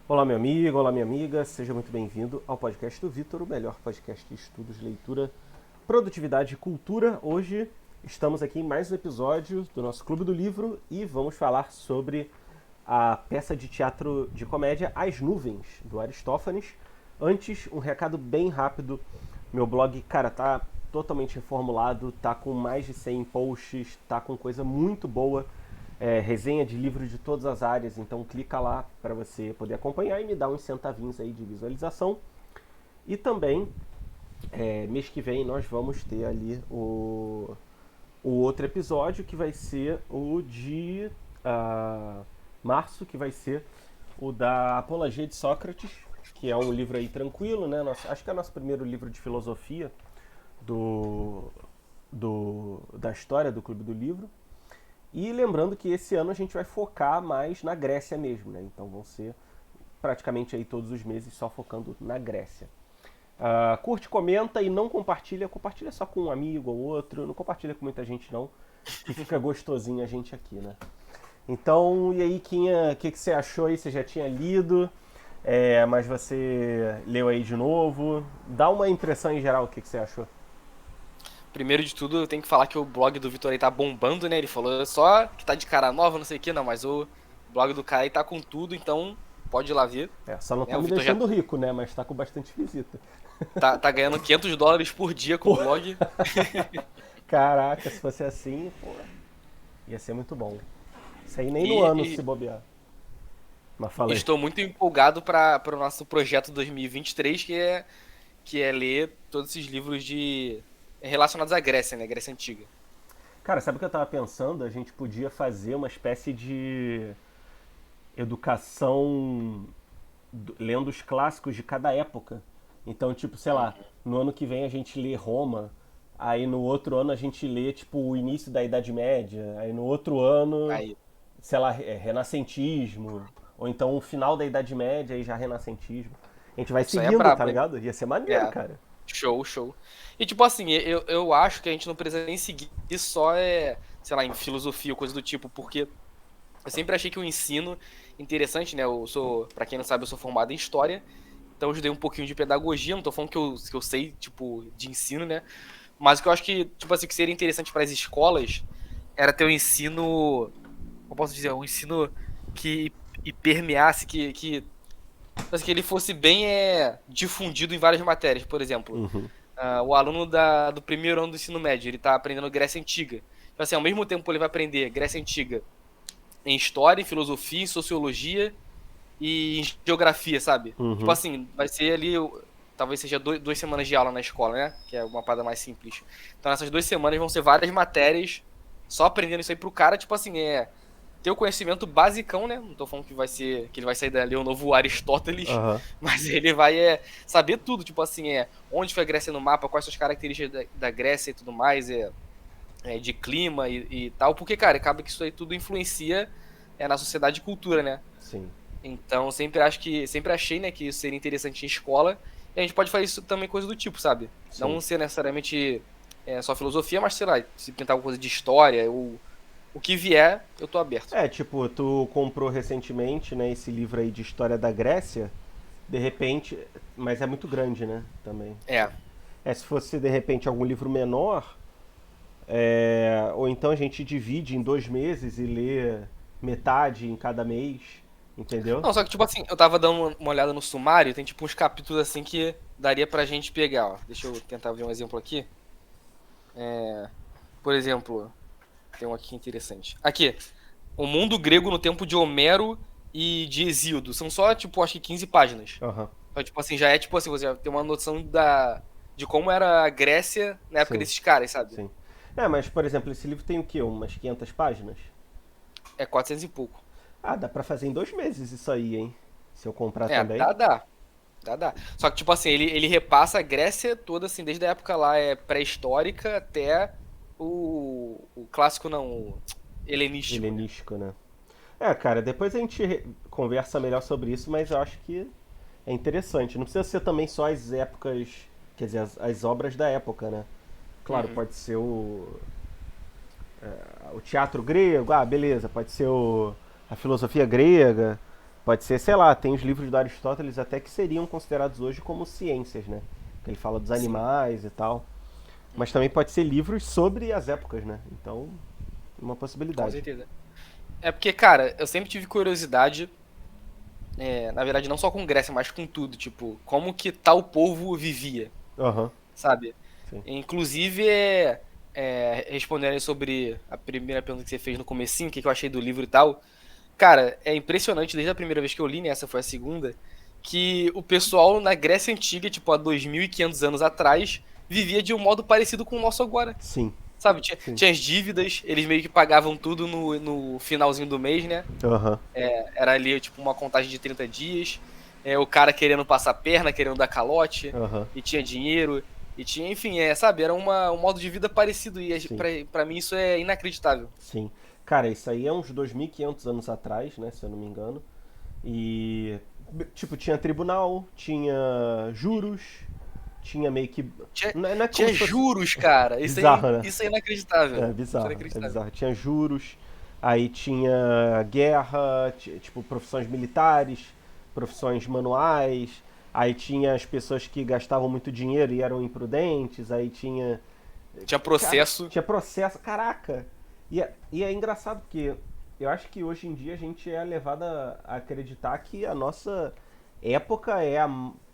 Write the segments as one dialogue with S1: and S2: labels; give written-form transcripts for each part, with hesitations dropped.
S1: Olá, meu amigo, olá, minha amiga, seja muito bem-vindo ao podcast do Vitor, o melhor podcast de estudos, leitura, produtividade e cultura. Hoje estamos aqui em mais um episódio do nosso Clube do Livro e vamos falar sobre a peça de teatro de comédia As Nuvens, do Aristófanes. Antes, um recado bem rápido. Meu blog, cara, tá totalmente reformulado, tá com mais de 100 posts, tá com coisa muito boa, resenha de livros de todas as áreas, então clica lá para você poder acompanhar e me dar uns centavinhos aí de visualização. E também, mês que vem nós vamos ter ali o outro episódio, que vai ser o de março, que vai ser o da Apologia de Sócrates, que é um livro aí tranquilo, né? Acho que é o nosso primeiro livro de filosofia do, da história do Clube do Livro. E lembrando que esse ano a gente vai focar mais na Grécia mesmo, né? Então vão ser praticamente aí todos os meses só focando na Grécia. Curte, comenta e não compartilha. Compartilha só com um amigo ou outro. Não compartilha com muita gente não, que fica gostosinho a gente aqui, né? Então, e aí, Quinha, o que você achou aí? Você já tinha lido, mas você leu aí de novo. Dá uma impressão em geral, o que você achou?
S2: Primeiro de tudo, eu tenho que falar que o blog do Vitor aí tá bombando, né? Ele falou só que tá de cara nova, não sei o que, não, mas o blog do cara aí tá com tudo, então pode ir lá ver.
S1: Só não
S2: Né?
S1: tá
S2: O
S1: me
S2: Vitor já
S1: deixando rico, né? Mas tá com bastante visita.
S2: tá ganhando US$ 500 por dia com o
S1: Pô,
S2: blog.
S1: caraca, se fosse assim, pô, ia ser muito bom. Isso aí nem no
S2: E,
S1: ano se
S2: e
S1: bobear. Mas falei.
S2: estou muito empolgado para o nosso projeto 2023, que é ler todos esses livros relacionados à Grécia, né? Grécia Antiga.
S1: Cara, sabe o que eu tava pensando? A gente podia fazer uma espécie de educação lendo os clássicos de cada época. Então, tipo, sei lá, no ano que vem a gente lê Roma, aí no outro ano a gente lê, tipo, o início da Idade Média, aí no outro ano,
S2: Aí,
S1: sei lá, renascentismo, ou então o final da Idade Média e já renascentismo. A gente vai
S2: isso aí é
S1: seguindo, tá
S2: brabo, hein?
S1: ligado? Ia ser maneiro,
S2: É.
S1: cara.
S2: Show, show. E tipo assim, eu acho que a gente não precisa nem seguir só, sei lá, em filosofia ou coisa do tipo, porque eu sempre achei que o ensino interessante, né? Pra quem não sabe, eu sou formado em história, então eu estudei um pouquinho de pedagogia, não tô falando que eu sei, tipo, de ensino, né? Mas o que eu acho que, tipo assim, que seria interessante para as escolas era ter um ensino, como posso dizer, um ensino que e permeasse, que ele fosse bem difundido em várias matérias, por exemplo.
S1: Uhum.
S2: O aluno do primeiro ano do ensino médio, ele tá aprendendo Grécia Antiga. Então, assim, ao mesmo tempo ele vai aprender Grécia Antiga em História, em Filosofia, em Sociologia e em Geografia, sabe? Tipo
S1: Uhum.
S2: assim, vai ser ali, talvez seja 2 semanas de aula na escola, né? Que é uma parada mais simples. Então, nessas 2 semanas vão ser várias matérias, só aprendendo isso aí pro cara, tipo assim, ter o conhecimento basicão, né? Não tô falando que ele vai sair dali o novo Aristóteles,
S1: Aham.
S2: mas ele vai saber tudo, tipo assim, onde foi a Grécia no mapa, quais são as características da Grécia e tudo mais, de clima e tal, porque, cara, acaba que isso aí tudo influencia na sociedade e cultura, né?
S1: Sim.
S2: Então, sempre achei, né, que isso seria interessante em escola, e a gente pode fazer isso também coisa do tipo, sabe?
S1: Sim.
S2: Não ser necessariamente só filosofia, mas, sei lá, se pintar alguma coisa de história, ou o que vier, eu tô aberto.
S1: Tipo, tu comprou recentemente, né, esse livro aí de história da Grécia, de repente, mas é muito grande, né, também.
S2: É,
S1: Se fosse de repente algum livro menor, ou então a gente divide em 2 meses e lê metade em cada mês, entendeu?
S2: não, só que, tipo assim, eu tava dando uma olhada no sumário, tem tipo uns capítulos assim que daria pra gente pegar, ó. Deixa eu tentar ver um exemplo aqui. Por exemplo, tem um aqui interessante. Aqui, o mundo grego no tempo de Homero e de Hesíodo. São só, tipo, acho que 15 páginas.
S1: Aham,
S2: Então, tipo assim, já tipo assim, você já tem uma noção de como era a Grécia na época
S1: sim,
S2: desses caras, sabe?
S1: sim. Mas por exemplo, esse livro tem o quê? Umas 500 páginas?
S2: É 400 e pouco.
S1: Dá pra fazer em 2 meses isso aí, hein? Se eu comprar
S2: É,
S1: também.
S2: dá. Só que, tipo assim, ele repassa a Grécia toda, assim, desde a época lá pré-histórica até o clássico, não, o helenístico, né?
S1: Helenístico, né? Cara, depois a gente conversa melhor sobre isso, mas eu acho que é interessante. Não precisa ser também só as épocas, quer dizer, as obras da época, né? Claro,
S2: Uhum.
S1: pode ser o teatro grego, beleza, pode ser a filosofia grega, Pode ser, sei lá, tem os livros do Aristóteles até que seriam considerados hoje como ciências, né? Que ele fala dos
S2: Sim.
S1: animais e tal. Mas também pode ser livros sobre as épocas, né? Então, uma
S2: Com
S1: possibilidade.
S2: certeza. É porque, cara, eu sempre tive curiosidade, na verdade, não só com Grécia, mas com tudo, tipo, como que tal povo vivia,
S1: Aham,
S2: sabe?
S1: sim.
S2: Inclusive, respondendo aí sobre a primeira pergunta que você fez no comecinho, o que que eu achei do livro e tal, cara, é impressionante, desde a primeira vez que eu li, né, essa foi a segunda, que o pessoal na Grécia Antiga, tipo, há 2.500 anos atrás, vivia de um modo parecido com o nosso agora.
S1: Sim,
S2: Sabe, tinha,
S1: sim.
S2: tinha as dívidas, eles meio que pagavam tudo no finalzinho do mês, né?
S1: Aham,
S2: Era ali, tipo, uma contagem de 30 dias. O cara querendo passar perna, querendo dar calote,
S1: aham,
S2: e tinha dinheiro, e tinha, enfim, sabe, era um modo de vida parecido, e
S1: sim,
S2: pra mim isso é inacreditável.
S1: sim. Cara, isso aí é uns 2.500 anos atrás, né? Se eu não me engano. E, tipo, tinha tribunal, tinha juros, tinha meio que.
S2: Tinha,
S1: Não é como
S2: tinha
S1: se fosse.
S2: juros, cara,
S1: Bizarro, né?
S2: isso é inacreditável.
S1: É
S2: Isso é
S1: bizarro, é
S2: inacreditável.
S1: bizarro. Tinha juros, aí tinha guerra, tipo, profissões militares, profissões manuais, aí tinha as pessoas que gastavam muito dinheiro e eram imprudentes, aí tinha.
S2: Tinha
S1: Cara,
S2: processo.
S1: tinha processo, caraca! E é engraçado porque eu acho que hoje em dia a gente é levado a acreditar que a nossa época é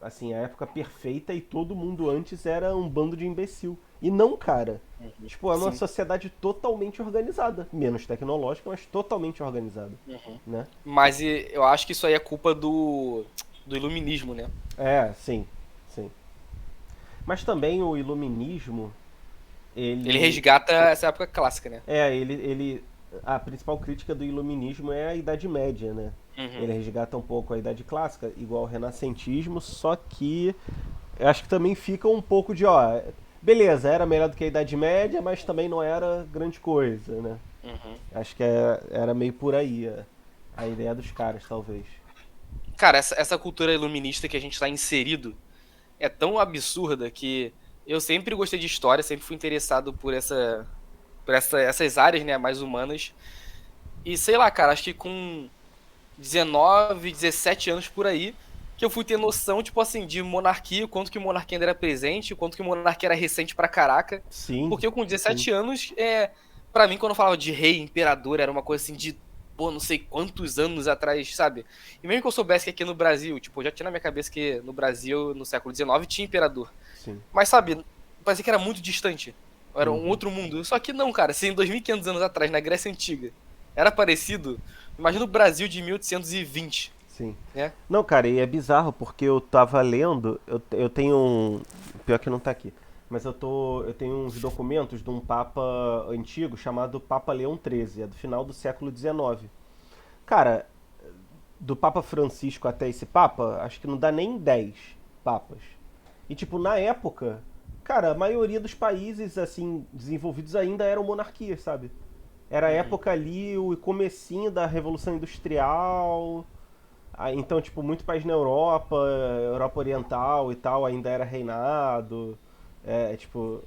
S1: assim, a época perfeita e todo mundo antes era um bando de imbecil. E não, cara.
S2: Uhum.
S1: Tipo, é uma
S2: Sim.
S1: sociedade totalmente organizada. Menos tecnológica, mas totalmente organizada.
S2: Uhum.
S1: Né?
S2: Mas eu acho que isso aí é culpa do iluminismo, né?
S1: É, sim, sim. Mas também o iluminismo,
S2: Ele
S1: ele.
S2: resgata essa época clássica, né?
S1: ele. A principal crítica do iluminismo é a Idade Média, né?
S2: Uhum.
S1: Ele resgata um pouco a Idade Clássica, igual ao Renascentismo, só que eu acho que também fica um pouco de, ó, beleza, era melhor do que a Idade Média, mas também não era grande coisa, né?
S2: Uhum.
S1: Acho que era meio por aí a ideia dos caras, talvez.
S2: Cara, essa cultura iluminista que a gente tá inserido é tão absurda que eu sempre gostei de história, sempre fui interessado essas áreas, né, mais humanas. E sei lá, cara, acho que com 19, 17 anos por aí, que eu fui ter noção, tipo assim, de monarquia, o quanto que monarquia ainda era presente, o quanto que monarquia era recente pra caraca.
S1: Sim,
S2: Porque eu com
S1: sim.
S2: 17 anos, pra mim, quando eu falava de rei, imperador, era uma coisa assim de, pô, não sei quantos anos atrás, sabe? E mesmo que eu soubesse que aqui no Brasil, tipo, eu já tinha na minha cabeça que no Brasil, no século XIX, tinha imperador.
S1: Sim.
S2: Mas, sabe, parecia que era muito distante. Era um
S1: Uhum.
S2: outro mundo. Só que não, cara, se em 2.500 anos atrás, na Grécia Antiga, era parecido, imagina o Brasil de 1820,
S1: Sim.
S2: né?
S1: Não, cara, e é bizarro porque eu tava lendo, eu tenho um. Pior que não tá aqui. Mas eu tenho uns documentos de um Papa antigo chamado Papa Leão XIII, é do final do século XIX. Cara, do Papa Francisco até esse Papa, acho que não dá nem 10 papas. E tipo, na época, cara, a maioria dos países assim desenvolvidos ainda eram monarquias, sabe? Era a
S2: Uhum.
S1: época ali, o comecinho da Revolução Industrial. Então, tipo, muito país na Europa, Europa Oriental e tal, ainda era reinado. Tipo.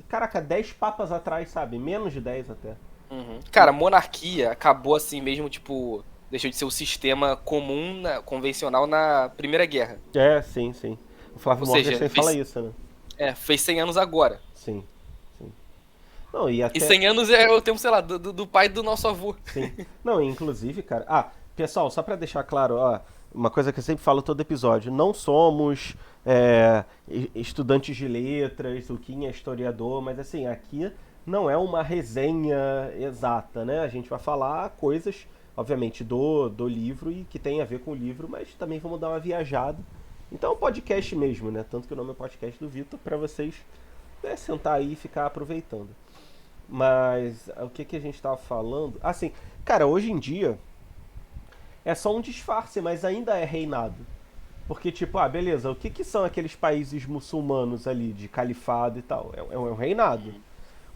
S1: Caraca, 10 papas atrás, sabe? Menos de 10 até.
S2: Uhum. Cara, monarquia acabou assim mesmo, tipo, deixou de ser o sistema comum, convencional na Primeira Guerra.
S1: É, sim, sim. O Flávio
S2: Ou seja,
S1: Morgenstern fala isso, né?
S2: fez 100 anos agora.
S1: Sim, sim. Não, e
S2: E
S1: até.
S2: 100 anos é o tempo, sei lá, do pai do nosso avô.
S1: Sim. Não, e inclusive, cara. Pessoal, só pra deixar claro, ó, uma coisa que eu sempre falo todo episódio: não somos estudantes de letras, o Kim é historiador, mas assim, aqui não é uma resenha exata, né? A gente vai falar coisas, obviamente, do livro e que tem a ver com o livro, mas também vamos dar uma viajada. Então é um podcast mesmo, né? Tanto que o nome é podcast do Vitor, pra vocês sentar aí e ficar aproveitando. Mas o que, que a gente tava falando? Assim, cara, hoje em dia é só um disfarce, mas ainda é reinado. Porque, tipo, beleza, o que, que são aqueles países muçulmanos ali, de califado e tal? É um reinado.
S2: Uhum.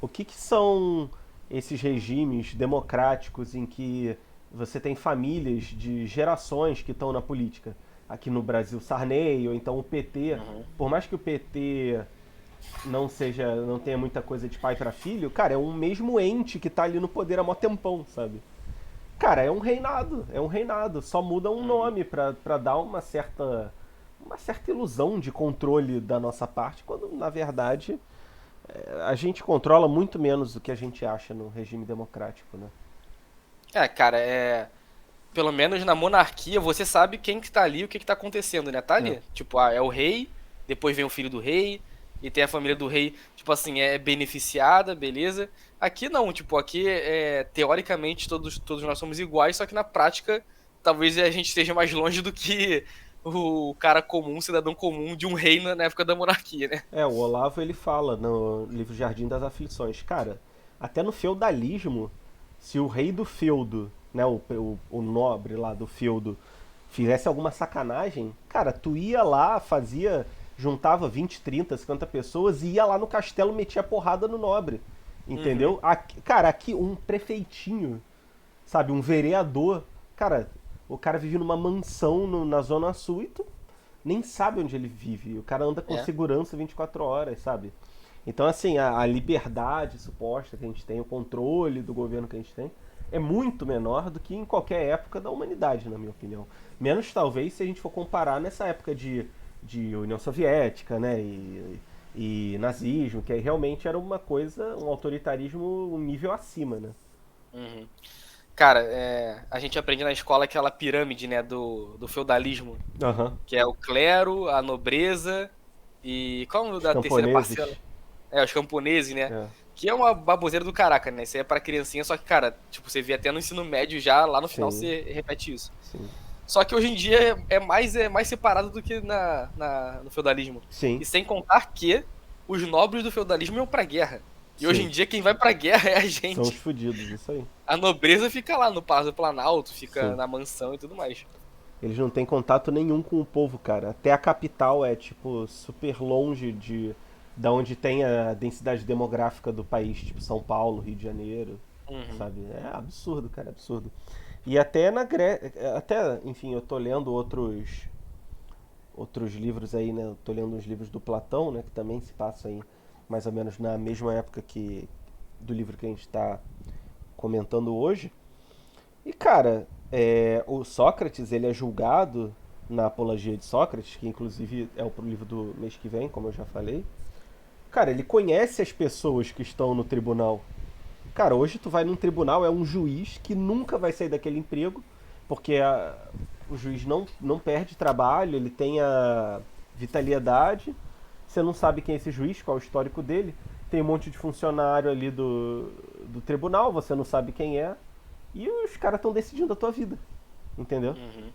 S1: O que, que são esses regimes democráticos em que você tem famílias de gerações que estão na política? Aqui no Brasil, Sarney, ou então o PT.
S2: Uhum.
S1: Por mais que o PT não tenha muita coisa de pai para filho, cara, é um mesmo ente que tá ali no poder há mó tempão, sabe? Cara, é um reinado, só muda um
S2: Uhum.
S1: nome pra dar uma certa ilusão de controle da nossa parte, quando na verdade a gente controla muito menos do que a gente acha no regime democrático, né?
S2: Cara, pelo menos na monarquia, você sabe quem que tá ali, o que que tá acontecendo, né? Tá
S1: É.
S2: ali. Tipo, é o rei, depois vem o filho do rei, e tem a família do rei, tipo assim, é beneficiada, beleza? Aqui não, tipo, aqui teoricamente todos nós somos iguais, só que na prática talvez a gente esteja mais longe do que o cara comum, cidadão comum de um rei na época da monarquia, né?
S1: É, o Olavo ele fala no livro Jardim das Aflições, cara, até no feudalismo, se o rei do feudo, né, o nobre lá do feudo, fizesse alguma sacanagem, cara, tu ia lá, juntava 20, 30, 50 pessoas e ia lá no castelo metia porrada no nobre,
S2: Uhum.
S1: entendeu? Aqui, cara, aqui um prefeitinho, sabe, um vereador, cara, o cara vive numa mansão na Zona Sul e tu nem sabe onde ele vive. O cara anda com
S2: É.
S1: segurança 24 horas, sabe? Então, assim, a liberdade suposta que a gente tem, o controle do governo que a gente tem, é muito menor do que em qualquer época da humanidade, na minha opinião. Menos, talvez, se a gente for comparar nessa época de União Soviética, né? E nazismo, que aí realmente era uma coisa, um autoritarismo um nível acima, né?
S2: Uhum. Cara, a gente aprende na escola aquela pirâmide, né, do feudalismo,
S1: Aham.
S2: que é o clero, a nobreza e qual é o nome
S1: Os
S2: da terceira parcela?
S1: camponeses.
S2: Os camponeses, né?
S1: É,
S2: Que é uma baboseira do caraca, né? Isso aí é pra criancinha, só que, cara, tipo, você vê até no ensino médio já, lá no final
S1: sim,
S2: você repete isso.
S1: sim.
S2: Só que hoje em dia é mais separado do que no feudalismo.
S1: Sim,
S2: E sem contar que os nobres do feudalismo iam pra guerra. E hoje
S1: sim.
S2: em dia quem vai pra guerra é a
S1: São os
S2: gente.
S1: fudidos, isso aí.
S2: A nobreza fica lá no Palácio do Planalto, fica
S1: Sim.
S2: na mansão e tudo mais.
S1: Eles não têm contato nenhum com o povo, cara. Até a capital é, tipo, super longe da onde tem a densidade demográfica do país, tipo São Paulo, Rio de Janeiro,
S2: Uhum.
S1: sabe? É absurdo, cara, absurdo. E até na Grécia, até, enfim, eu tô lendo outros livros aí, né? Eu tô lendo uns livros do Platão, né, que também se passam aí mais ou menos na mesma época que do livro que a gente tá comentando hoje. E, cara, o Sócrates, ele é julgado na Apologia de Sócrates, que inclusive é o livro do mês que vem, como eu já falei. Cara, ele conhece as pessoas que estão no tribunal. Cara, hoje tu vai num tribunal, é um juiz que nunca vai sair daquele emprego, porque o juiz não perde trabalho, ele tem a vitalidade. Você não sabe quem é esse juiz, qual é o histórico dele. Tem um monte de funcionário ali do tribunal, você não sabe quem é. E os caras estão decidindo a tua vida, entendeu?
S2: Uhum.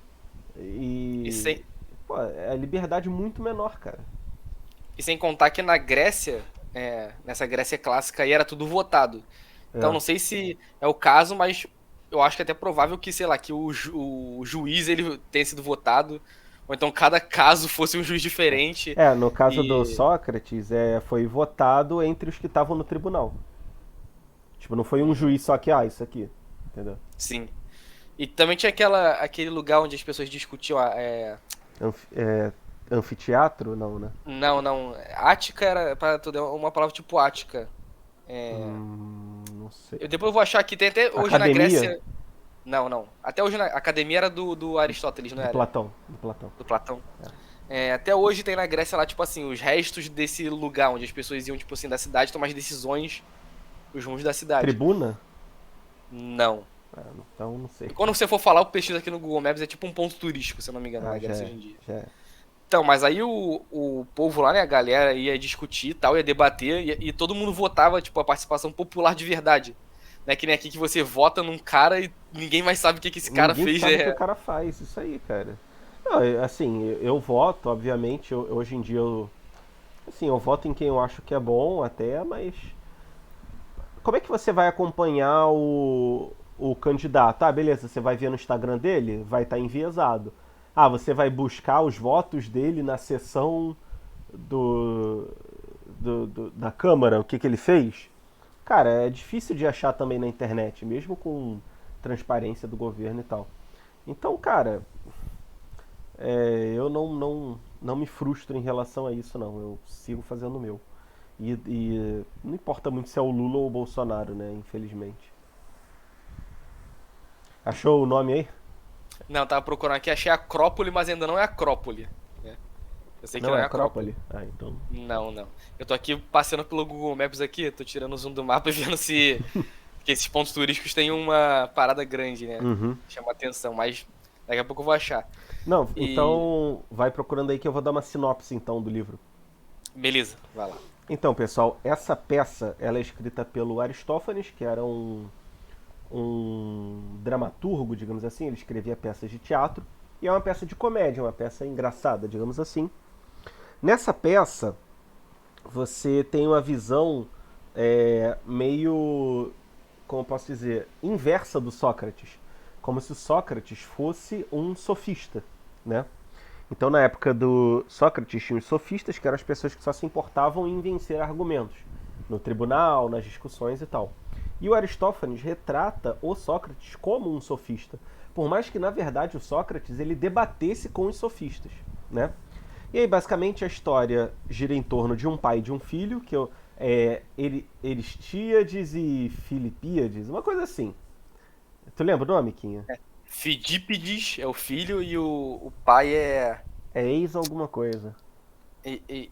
S2: E
S1: E,
S2: sem,
S1: pô, é a liberdade muito menor, cara.
S2: e sem contar que na Grécia, nessa Grécia clássica aí era tudo votado. Então
S1: É.
S2: não sei se é o caso, mas eu acho que é até provável que, sei lá, que o juiz ele tenha sido votado, ou então cada caso fosse um juiz diferente.
S1: No caso do
S2: E
S1: Sócrates, foi votado entre os que estavam no tribunal. Tipo, não foi um
S2: Uhum.
S1: juiz só que, isso aqui, entendeu?
S2: Sim. E também tinha aquele lugar onde as pessoas discutiam.
S1: Anf- é, Anfiteatro, não, né?
S2: Não, não. Ática era para tudo, é uma palavra tipo ática. É,
S1: Não sei.
S2: depois eu vou achar que tem até hoje na
S1: Academia
S2: Grécia. Não, não. Até hoje na a academia era do Aristóteles, não
S1: do
S2: era?
S1: Platão. Do Platão.
S2: Do Platão. Até hoje tem na Grécia lá, tipo assim, os restos desse lugar onde as pessoas iam, tipo assim, da cidade tomar as decisões, os rumos da cidade.
S1: Tribuna?
S2: Não.
S1: Então não sei.
S2: E quando você for falar, o pesquisa aqui no Google Maps é tipo um ponto turístico, se eu não me engano,
S1: Ah,
S2: na
S1: já
S2: Grécia
S1: é.
S2: hoje em dia.
S1: Já é.
S2: Então, mas aí o povo lá, né, a galera ia discutir e tal, ia debater, e todo mundo votava, tipo, a participação popular de verdade. Não é que nem aqui que você vota num cara e ninguém mais sabe o que, que esse cara
S1: Ninguém
S2: fez.
S1: sabe o que o cara faz, isso aí, cara. Não, assim, eu voto, obviamente, hoje em dia assim, eu voto em quem eu acho que é bom até, mas como é que você vai acompanhar o candidato? Ah, beleza, você vai ver no Instagram dele, vai estar enviesado. Ah, você vai buscar os votos dele na sessão do, da Câmara, o que, que ele fez? Cara, é difícil de achar também na internet, mesmo com transparência do governo e tal. Então, cara, eu não me frustro em relação a isso, não. Eu sigo fazendo o meu. E não importa muito se é o Lula ou o Bolsonaro, né? Infelizmente. Achou o nome aí?
S2: Não, tava procurando aqui, achei Acrópole, mas ainda não é Acrópole. Né? Eu sei que
S1: Não
S2: não
S1: é
S2: é Acrópole.
S1: Acrópole? Ah, então.
S2: Não. Eu tô aqui passeando pelo Google Maps aqui, tô tirando o zoom do mapa e vendo se que esses pontos turísticos têm uma parada grande, né?
S1: Uhum.
S2: Chama atenção, mas daqui a pouco eu vou achar.
S1: Não,
S2: E
S1: então vai procurando aí que eu vou dar uma sinopse então do livro.
S2: beleza, vai lá.
S1: Então, pessoal, essa peça ela é escrita pelo Aristófanes, que era um dramaturgo, digamos assim. Ele escrevia peças de teatro e é uma peça de comédia, uma peça engraçada, digamos assim. Nessa peça, você tem uma visão meio, como eu posso dizer, inversa do Sócrates, como se o Sócrates fosse um sofista, né? Então, na época do Sócrates, tinha os sofistas, que eram as pessoas que só se importavam em vencer argumentos, no tribunal, nas discussões e tal. E o Aristófanes retrata o Sócrates como um sofista, por mais que, na verdade, o Sócrates ele debatesse com os sofistas, né? E aí, basicamente, a história gira em torno de um pai e de um filho, que Eristíades e Filipíades, uma coisa assim. Tu lembra o nome, Quinha?
S2: Fidípides é o filho e o pai é.
S1: É ex alguma coisa.
S2: e- e-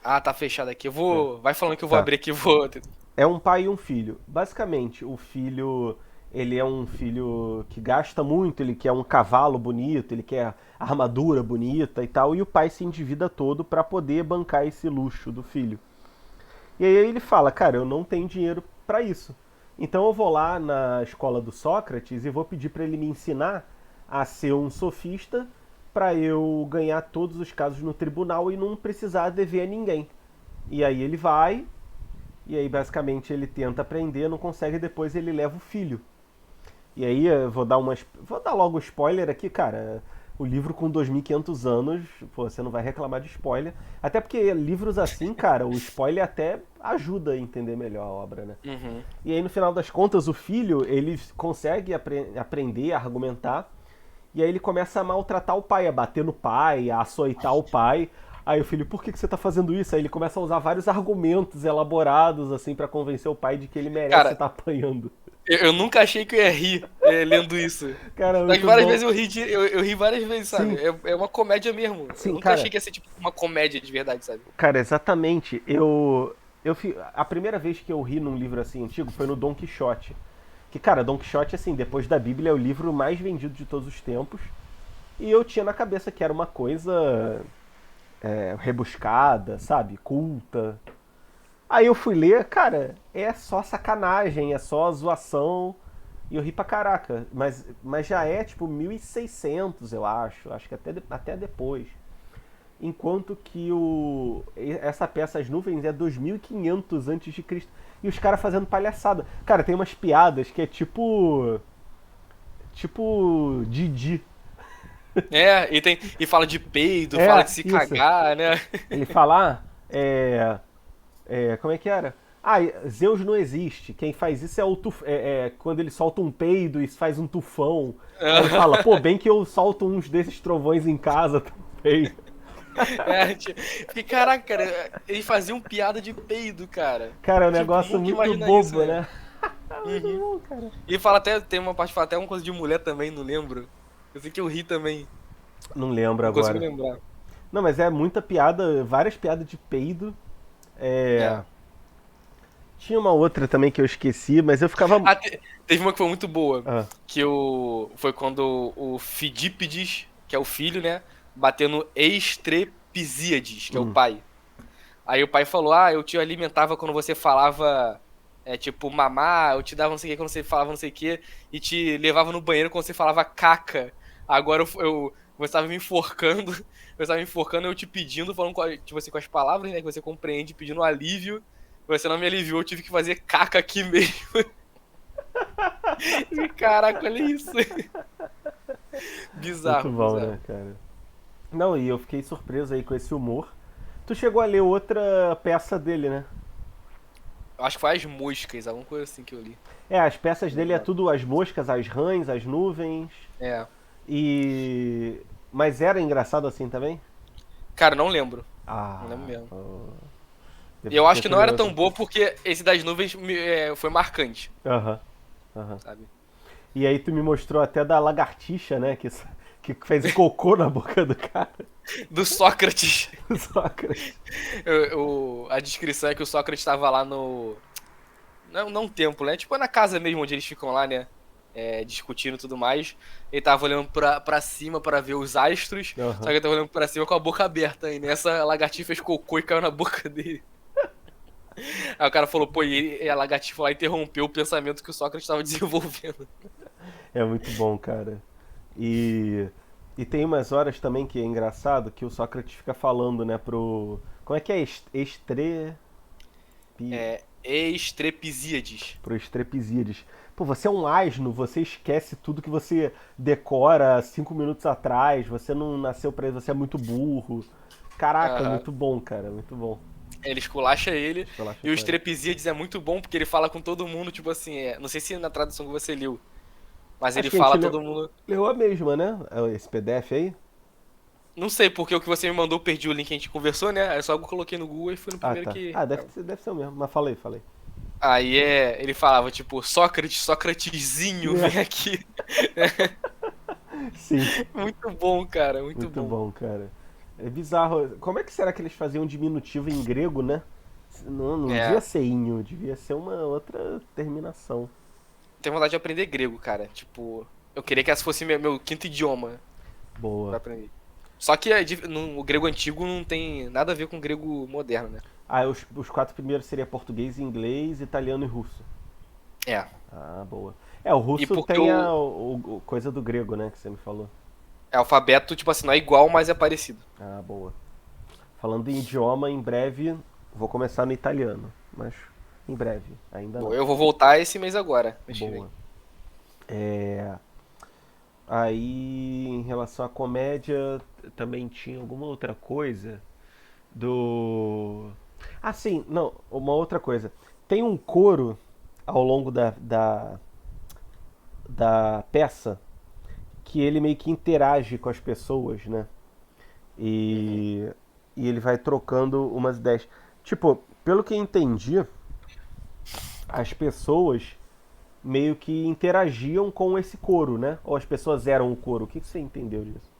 S2: Ah, tá fechado aqui.
S1: É.
S2: Vai falando que eu vou
S1: Tá.
S2: abrir aqui e vou.
S1: É um pai e um filho. Basicamente, o filho, ele é um filho que gasta muito, ele quer um cavalo bonito, ele quer armadura bonita e tal, e o pai se endivida todo para poder bancar esse luxo do filho. E aí ele fala, cara, eu não tenho dinheiro para isso. Então eu vou lá na escola do Sócrates e vou pedir para ele me ensinar a ser um sofista para eu ganhar todos os casos no tribunal e não precisar dever a ninguém. E aí ele vai, e aí basicamente ele tenta aprender, não consegue, depois ele leva o filho. E aí eu vou dar logo spoiler aqui, cara. O livro com 2.500 anos, pô, você não vai reclamar de spoiler. Até porque livros assim, cara, o spoiler até ajuda a entender melhor a obra, né?
S2: Uhum.
S1: E aí no final das contas o filho, ele consegue aprender a argumentar. E aí ele começa a maltratar o pai, a bater no pai, a açoitar o pai. Aí o filho, por que você tá fazendo isso? Aí ele começa a usar vários argumentos elaborados, assim, pra convencer o pai de que ele merece
S2: Cara,
S1: estar apanhando.
S2: eu nunca achei que eu ia rir lendo isso.
S1: Cara,
S2: Só que
S1: muito
S2: várias
S1: bom.
S2: vezes eu ri várias vezes, sabe?
S1: Sim,
S2: É uma comédia mesmo. Eu
S1: sim,
S2: nunca
S1: cara.
S2: achei que ia ser tipo uma comédia de verdade, sabe?
S1: Cara, exatamente. A primeira vez que eu ri num livro assim antigo foi no Dom Quixote. Que, cara, Dom Quixote, assim, depois da Bíblia, é o livro mais vendido de todos os tempos. E eu tinha na cabeça que era uma coisa rebuscada, sabe? Culta. Aí eu fui ler, cara, é só sacanagem, é só zoação. E eu ri pra caraca. Mas já é tipo 1600, eu acho. Acho que até depois. Enquanto que essa peça As Nuvens é 2500 antes de Cristo. E os caras fazendo palhaçada. Cara, tem umas piadas que é tipo. Tipo. Didi.
S2: E fala de peido,
S1: É,
S2: fala de se
S1: isso.
S2: cagar, né?
S1: Ele fala. Como é que era? Ah, Zeus não existe. Quem faz isso é o quando ele solta um peido e faz um tufão. Aí ele fala, pô, bem que eu solto uns desses trovões em casa também.
S2: Porque, caraca, cara, eles faziam piada de peido, cara.
S1: Cara, é um
S2: Tipo,
S1: negócio
S2: nunca
S1: muito
S2: imagina
S1: bobo,
S2: isso, né?
S1: né? Muito
S2: Uhum.
S1: bom, cara.
S2: E fala até, tem uma parte que fala até uma coisa de mulher também, não lembro. Eu sei que eu ri também,
S1: Não lembro
S2: não consigo
S1: agora.
S2: lembrar.
S1: Não, mas é muita piada, várias piadas de peido. É,
S2: É.
S1: tinha uma outra também que eu esqueci, mas eu ficava.
S2: Teve uma que foi muito boa,
S1: Ah,
S2: foi quando o Fidípides, que é o filho, né, bateu no Estrepizíades, que é o
S1: hum.
S2: pai. Aí o pai falou, eu te alimentava quando você falava, tipo, mamar, eu te dava não sei o que quando você falava não sei o que, e te levava no banheiro quando você falava caca. Agora você estava me enforcando, eu te pedindo, falando tipo assim, com as palavras, né, que você compreende, pedindo alívio. Você não me aliviou, eu tive que fazer caca aqui mesmo. E, caraca, olha isso.
S1: Muito
S2: Bizarro,
S1: bom,
S2: bizarro.
S1: né, cara? Não, e eu fiquei surpreso aí com esse humor. Tu chegou a ler outra peça dele, né?
S2: Eu acho que foi as moscas, alguma coisa assim que eu li.
S1: É, as peças
S2: Não
S1: dele é
S2: lembro.
S1: tudo as moscas, as rãs, as nuvens.
S2: É.
S1: E. Mas era engraçado assim também?
S2: Cara, não lembro. Não lembro
S1: Ah,
S2: mesmo.
S1: pô.
S2: E eu acho
S1: Depois
S2: que
S1: tu
S2: não
S1: lê
S2: era tão
S1: outra.
S2: boa porque esse das nuvens foi marcante,
S1: Aham, aham.
S2: sabe?
S1: E aí tu me mostrou até da lagartixa, né? Que fez cocô na boca do cara.
S2: Do Sócrates.
S1: Sócrates.
S2: A descrição é que o Sócrates estava lá no. Não um templo, né? Tipo na casa mesmo onde eles ficam lá, né? Discutindo e tudo mais. Ele tava olhando pra cima pra ver os astros. Só que
S1: Aham.
S2: ele tava olhando pra cima com a boca aberta. E nessa lagartixa fez cocô e caiu na boca dele. Aí o cara falou, pô, e a lagartixa lá interrompeu o pensamento que o Sócrates estava desenvolvendo.
S1: É muito bom, cara. E, e tem umas horas também que é engraçado que o Sócrates fica falando, né, pro. Como é que é?
S2: Estrepizíades.
S1: Pro Estrepizíades. Pô, você é um asno, você esquece tudo que você decora 5 minutos atrás, você não nasceu pra isso, você é muito burro. Caraca,
S2: Aham.
S1: muito bom, cara, muito bom.
S2: Ele esculacha ele.
S1: Esculacha
S2: E o
S1: com ele.
S2: Estrepizíades é muito bom porque ele fala com todo mundo, tipo assim, não sei se na tradução que você leu, mas
S1: Acho
S2: ele
S1: que a gente
S2: fala todo mundo.
S1: leu a mesma, né? Esse PDF aí?
S2: Não sei, porque o que você me mandou, eu perdi o link que a gente conversou, né? Aí eu só coloquei no Google e fui no
S1: Ah,
S2: primeiro
S1: tá.
S2: que.
S1: Ah, deve ser o mesmo. Mas falei.
S2: Aí ele falava, tipo, Sócrates, Sócratesinho, vem aqui.
S1: Sim,
S2: Muito bom, cara, muito
S1: muito
S2: bom.
S1: bom, cara. É bizarro. Como é que será que eles faziam diminutivo em grego, né? Não devia
S2: É,
S1: ser inho, devia ser uma outra terminação.
S2: tenho vontade de aprender grego, cara. Tipo, eu queria que essa fosse meu quinto idioma pra
S1: Boa.
S2: aprender. Só que o grego antigo não tem nada a ver com o grego moderno, né?
S1: Ah, os quatro primeiros seria português, inglês, italiano e russo.
S2: É.
S1: Ah, boa. É, o
S2: E
S1: russo
S2: porque
S1: tem o coisa do grego, né, que você me falou.
S2: alfabeto, tipo assim, não é igual, mas é parecido.
S1: Ah, boa. Falando em idioma, em breve vou começar no italiano, mas em breve, ainda
S2: Bom,
S1: não.
S2: eu vou voltar esse mês agora, mês que vem.
S1: Boa. É, aí, em relação à comédia, também tinha alguma outra coisa do. Ah, sim, não, uma outra coisa. Tem um coro ao longo da peça que ele meio que interage com as pessoas, né?
S2: Uhum.
S1: E, e ele vai trocando umas ideias. Tipo, pelo que eu entendi, as pessoas meio que interagiam com esse coro, né? Ou as pessoas eram o coro. O que você entendeu disso?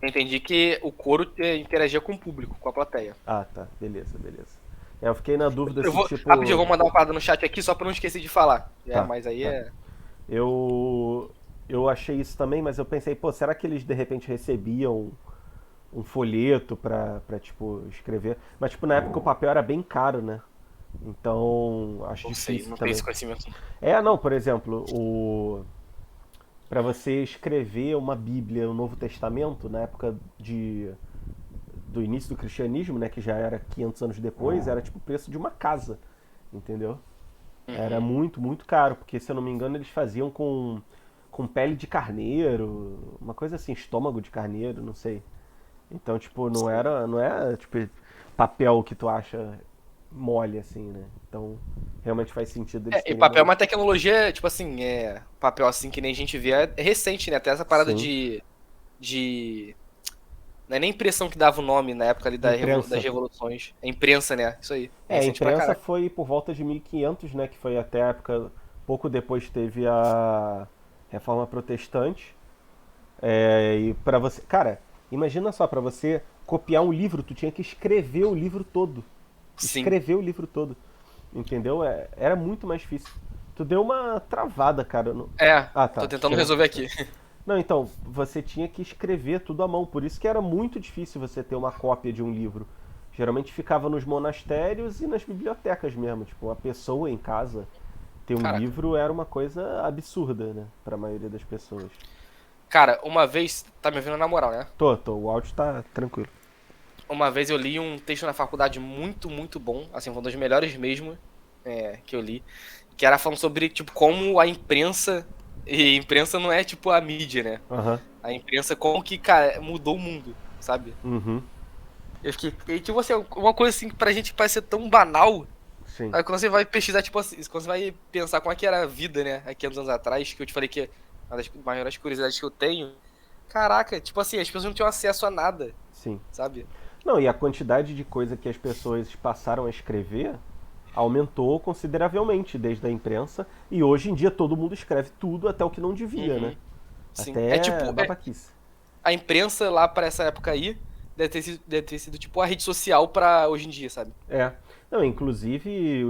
S2: Eu entendi que o coro interagia com o público, com a plateia.
S1: Ah, tá. Beleza. Eu fiquei na dúvida
S2: Eu
S1: se
S2: vou, rapidinho, eu
S1: tipo.
S2: vou mandar uma parada no chat aqui só pra não esquecer de falar.
S1: Tá,
S2: Mas aí
S1: tá.
S2: é.
S1: Eu eu achei isso também, mas eu pensei, pô, será que eles de repente recebiam um folheto pra tipo, escrever? Mas, tipo, na época o papel era bem caro, né? Então, acho
S2: Não sei,
S1: difícil
S2: não tenho esse
S1: também.
S2: conhecimento.
S1: Não, por exemplo, para você escrever uma Bíblia, o Novo Testamento, na época do início do cristianismo, né, que já era 500 anos depois, era tipo o preço de uma casa, entendeu? Era
S2: Uhum.
S1: muito, muito caro, porque se eu não me engano eles faziam com pele de carneiro, uma coisa assim, estômago de carneiro, não sei. Então, tipo, não é tipo papel que tu acha mole assim, né? Então, realmente faz sentido eles
S2: E
S1: terem
S2: papel é
S1: uma.
S2: uma tecnologia, tipo assim, papel assim que nem a gente vê, é recente, né? Até essa parada
S1: Sim,
S2: de. Não é nem impressão que dava o nome na época ali das
S1: imprensa.
S2: revoluções. É imprensa, né? Isso aí. É
S1: A
S2: recente pra
S1: imprensa
S2: caraca.
S1: foi por volta de 1500, né? Que foi até a época. Pouco depois teve a Reforma Protestante. E para você. Cara, imagina só, para você copiar um livro, tu tinha que escrever o livro todo.
S2: Sim.
S1: Escrever o livro todo. Entendeu? Era muito mais difícil. Tu deu uma travada, cara. Ah,
S2: Tô
S1: tá.
S2: tentando resolver aqui.
S1: Não, então, você tinha que escrever tudo à mão, por isso que era muito difícil você ter uma cópia de um livro. Geralmente ficava nos monastérios e nas bibliotecas mesmo. Tipo, uma pessoa em casa ter um
S2: Caraca.
S1: livro era uma coisa absurda, né? Pra maioria das pessoas.
S2: Cara, uma vez, tá me ouvindo na moral, né?
S1: Tô, o áudio tá tranquilo.
S2: Uma vez eu li um texto na faculdade muito, muito bom, assim, um dos melhores mesmo, que eu li, que era falando sobre, tipo, como a imprensa, e imprensa não é, tipo, a mídia, né?
S1: Aham.
S2: A imprensa, como que, cara, mudou o mundo, sabe?
S1: Uhum.
S2: Eu fiquei, e, tipo assim, uma coisa assim que pra gente parece ser tão banal,
S1: Sim.
S2: aí quando você vai pesquisar, tipo assim, quando você vai pensar como é que era a vida, né, há 500 anos atrás, que eu te falei que é uma das maiores curiosidades que eu tenho, caraca, tipo assim, as pessoas não tinham acesso a nada,
S1: Sim.
S2: sabe?
S1: Não, e a quantidade de coisa que as pessoas passaram a escrever aumentou consideravelmente desde a imprensa, e hoje em dia todo mundo escreve tudo, até o que não devia, né?
S2: Sim. É
S1: Até
S2: tipo,
S1: babaquice.
S2: a imprensa lá pra essa época aí deve ter sido tipo a rede social pra hoje em dia, sabe?
S1: É. Não, inclusive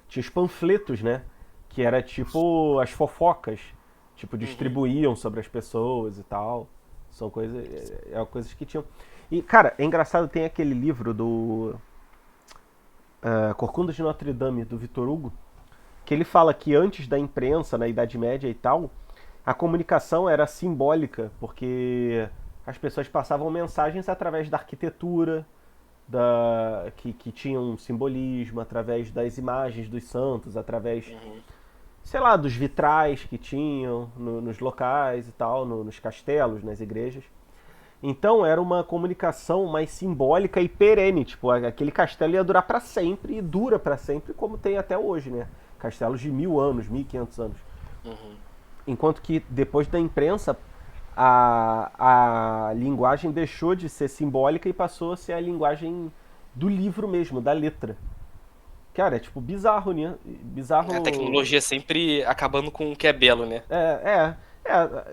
S1: tinha os panfletos, né? Que era tipo as fofocas. Tipo,
S2: Uhum.
S1: distribuíam sobre as pessoas e tal. São coisas. Coisas que tinham. E, cara, é engraçado, tem aquele livro do Corcunda de Notre Dame, do Vitor Hugo, que ele fala que antes da imprensa, na Idade Média e tal, a comunicação era simbólica, porque as pessoas passavam mensagens através da arquitetura, que tinha um simbolismo, através das imagens dos santos, através,
S2: Uhum.
S1: sei lá, dos vitrais que tinham nos locais e tal, nos castelos, nas igrejas. Então era uma comunicação mais simbólica e perene, tipo, aquele castelo ia durar para sempre e dura para sempre, como tem até hoje, né? Castelos de 1000 anos, 1500 anos.
S2: Uhum.
S1: Enquanto que depois da imprensa, a linguagem deixou de ser simbólica e passou a ser a linguagem do livro mesmo, da letra. Cara, é tipo bizarro, né?
S2: A
S1: Bizarro.
S2: tecnologia sempre acabando com o que é belo, né?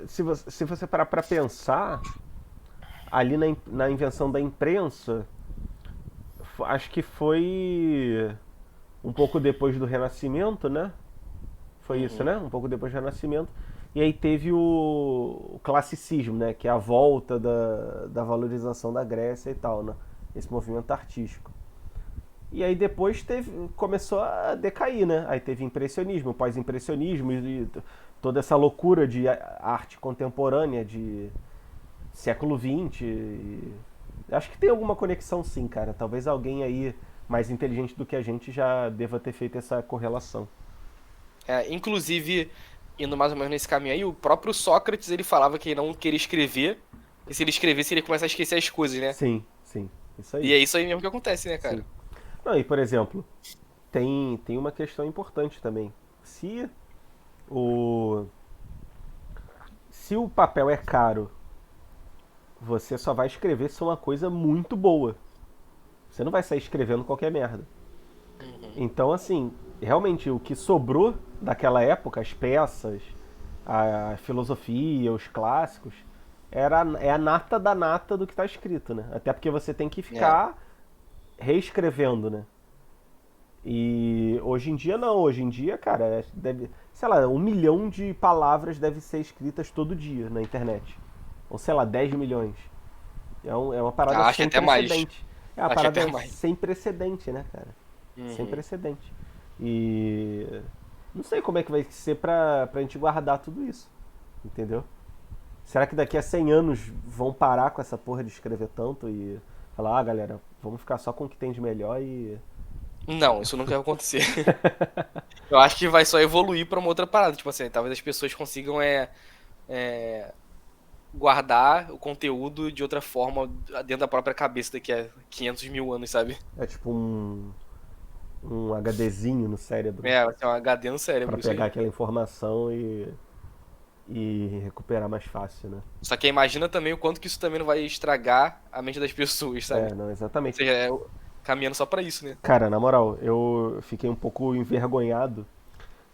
S1: Se você parar pra pensar, ali na invenção da imprensa, acho que foi um pouco depois do Renascimento, né? Foi isso,
S2: Uhum.
S1: né? Um pouco depois do Renascimento. E aí teve o classicismo, né? Que é a volta da valorização da Grécia e tal, né? Esse movimento artístico. E aí depois começou a decair, né? Aí teve impressionismo, pós-impressionismo e toda essa loucura de arte contemporânea de século XX. Acho que tem alguma conexão sim, cara. Talvez alguém aí mais inteligente do que a gente já deva ter feito essa correlação.
S2: É, inclusive, indo mais ou menos nesse caminho aí, o próprio Sócrates ele falava que ele não queria escrever, e se ele escrevesse ele ia começar a esquecer as coisas, né?
S1: Sim, sim. Isso
S2: E
S1: aí.
S2: é isso aí mesmo que acontece, né,
S1: Sim.
S2: cara?
S1: Não, e por exemplo, tem uma questão importante também. Se o, se o papel é caro, você só vai escrever se é uma coisa muito boa. Você não vai sair escrevendo qualquer merda.
S2: Uhum.
S1: Então, assim, realmente o que sobrou daquela época, as peças, a filosofia, os clássicos, é a nata da nata do que está escrito, né? Até porque você tem que
S2: É.
S1: ficar reescrevendo, né? E hoje em dia não, hoje em dia, cara, deve, sei lá, 1 milhão de palavras devem ser escritas todo dia na internet. Ou sei lá, 10 milhões. É uma parada
S2: Acho que
S1: sem
S2: até mais.
S1: precedente. É uma
S2: Acho que até
S1: parada
S2: mais.
S1: sem precedente, né, cara? Sem
S2: Uhum.
S1: precedente. E não sei como é que vai ser pra gente guardar tudo isso. Entendeu? Será que daqui a 100 anos vão parar com essa porra de escrever tanto e falar, galera, vamos ficar só com o que tem de melhor e.
S2: Não, isso nunca vai acontecer. Eu acho que vai só evoluir pra uma outra parada. Tipo assim, talvez as pessoas consigam é, guardar o conteúdo de outra forma dentro da própria cabeça daqui a 500 mil anos, sabe?
S1: É tipo um HDzinho no cérebro
S2: É, vai ser um HD no
S1: pra
S2: cérebro, isso
S1: pegar
S2: aí.
S1: aquela informação e recuperar mais fácil, né?
S2: Só que imagina também o quanto que isso também não vai estragar a mente das pessoas, sabe?
S1: É, não,
S2: Ou
S1: exatamente.
S2: seja, caminhando só pra isso, né?
S1: Cara, na moral, eu fiquei um pouco envergonhado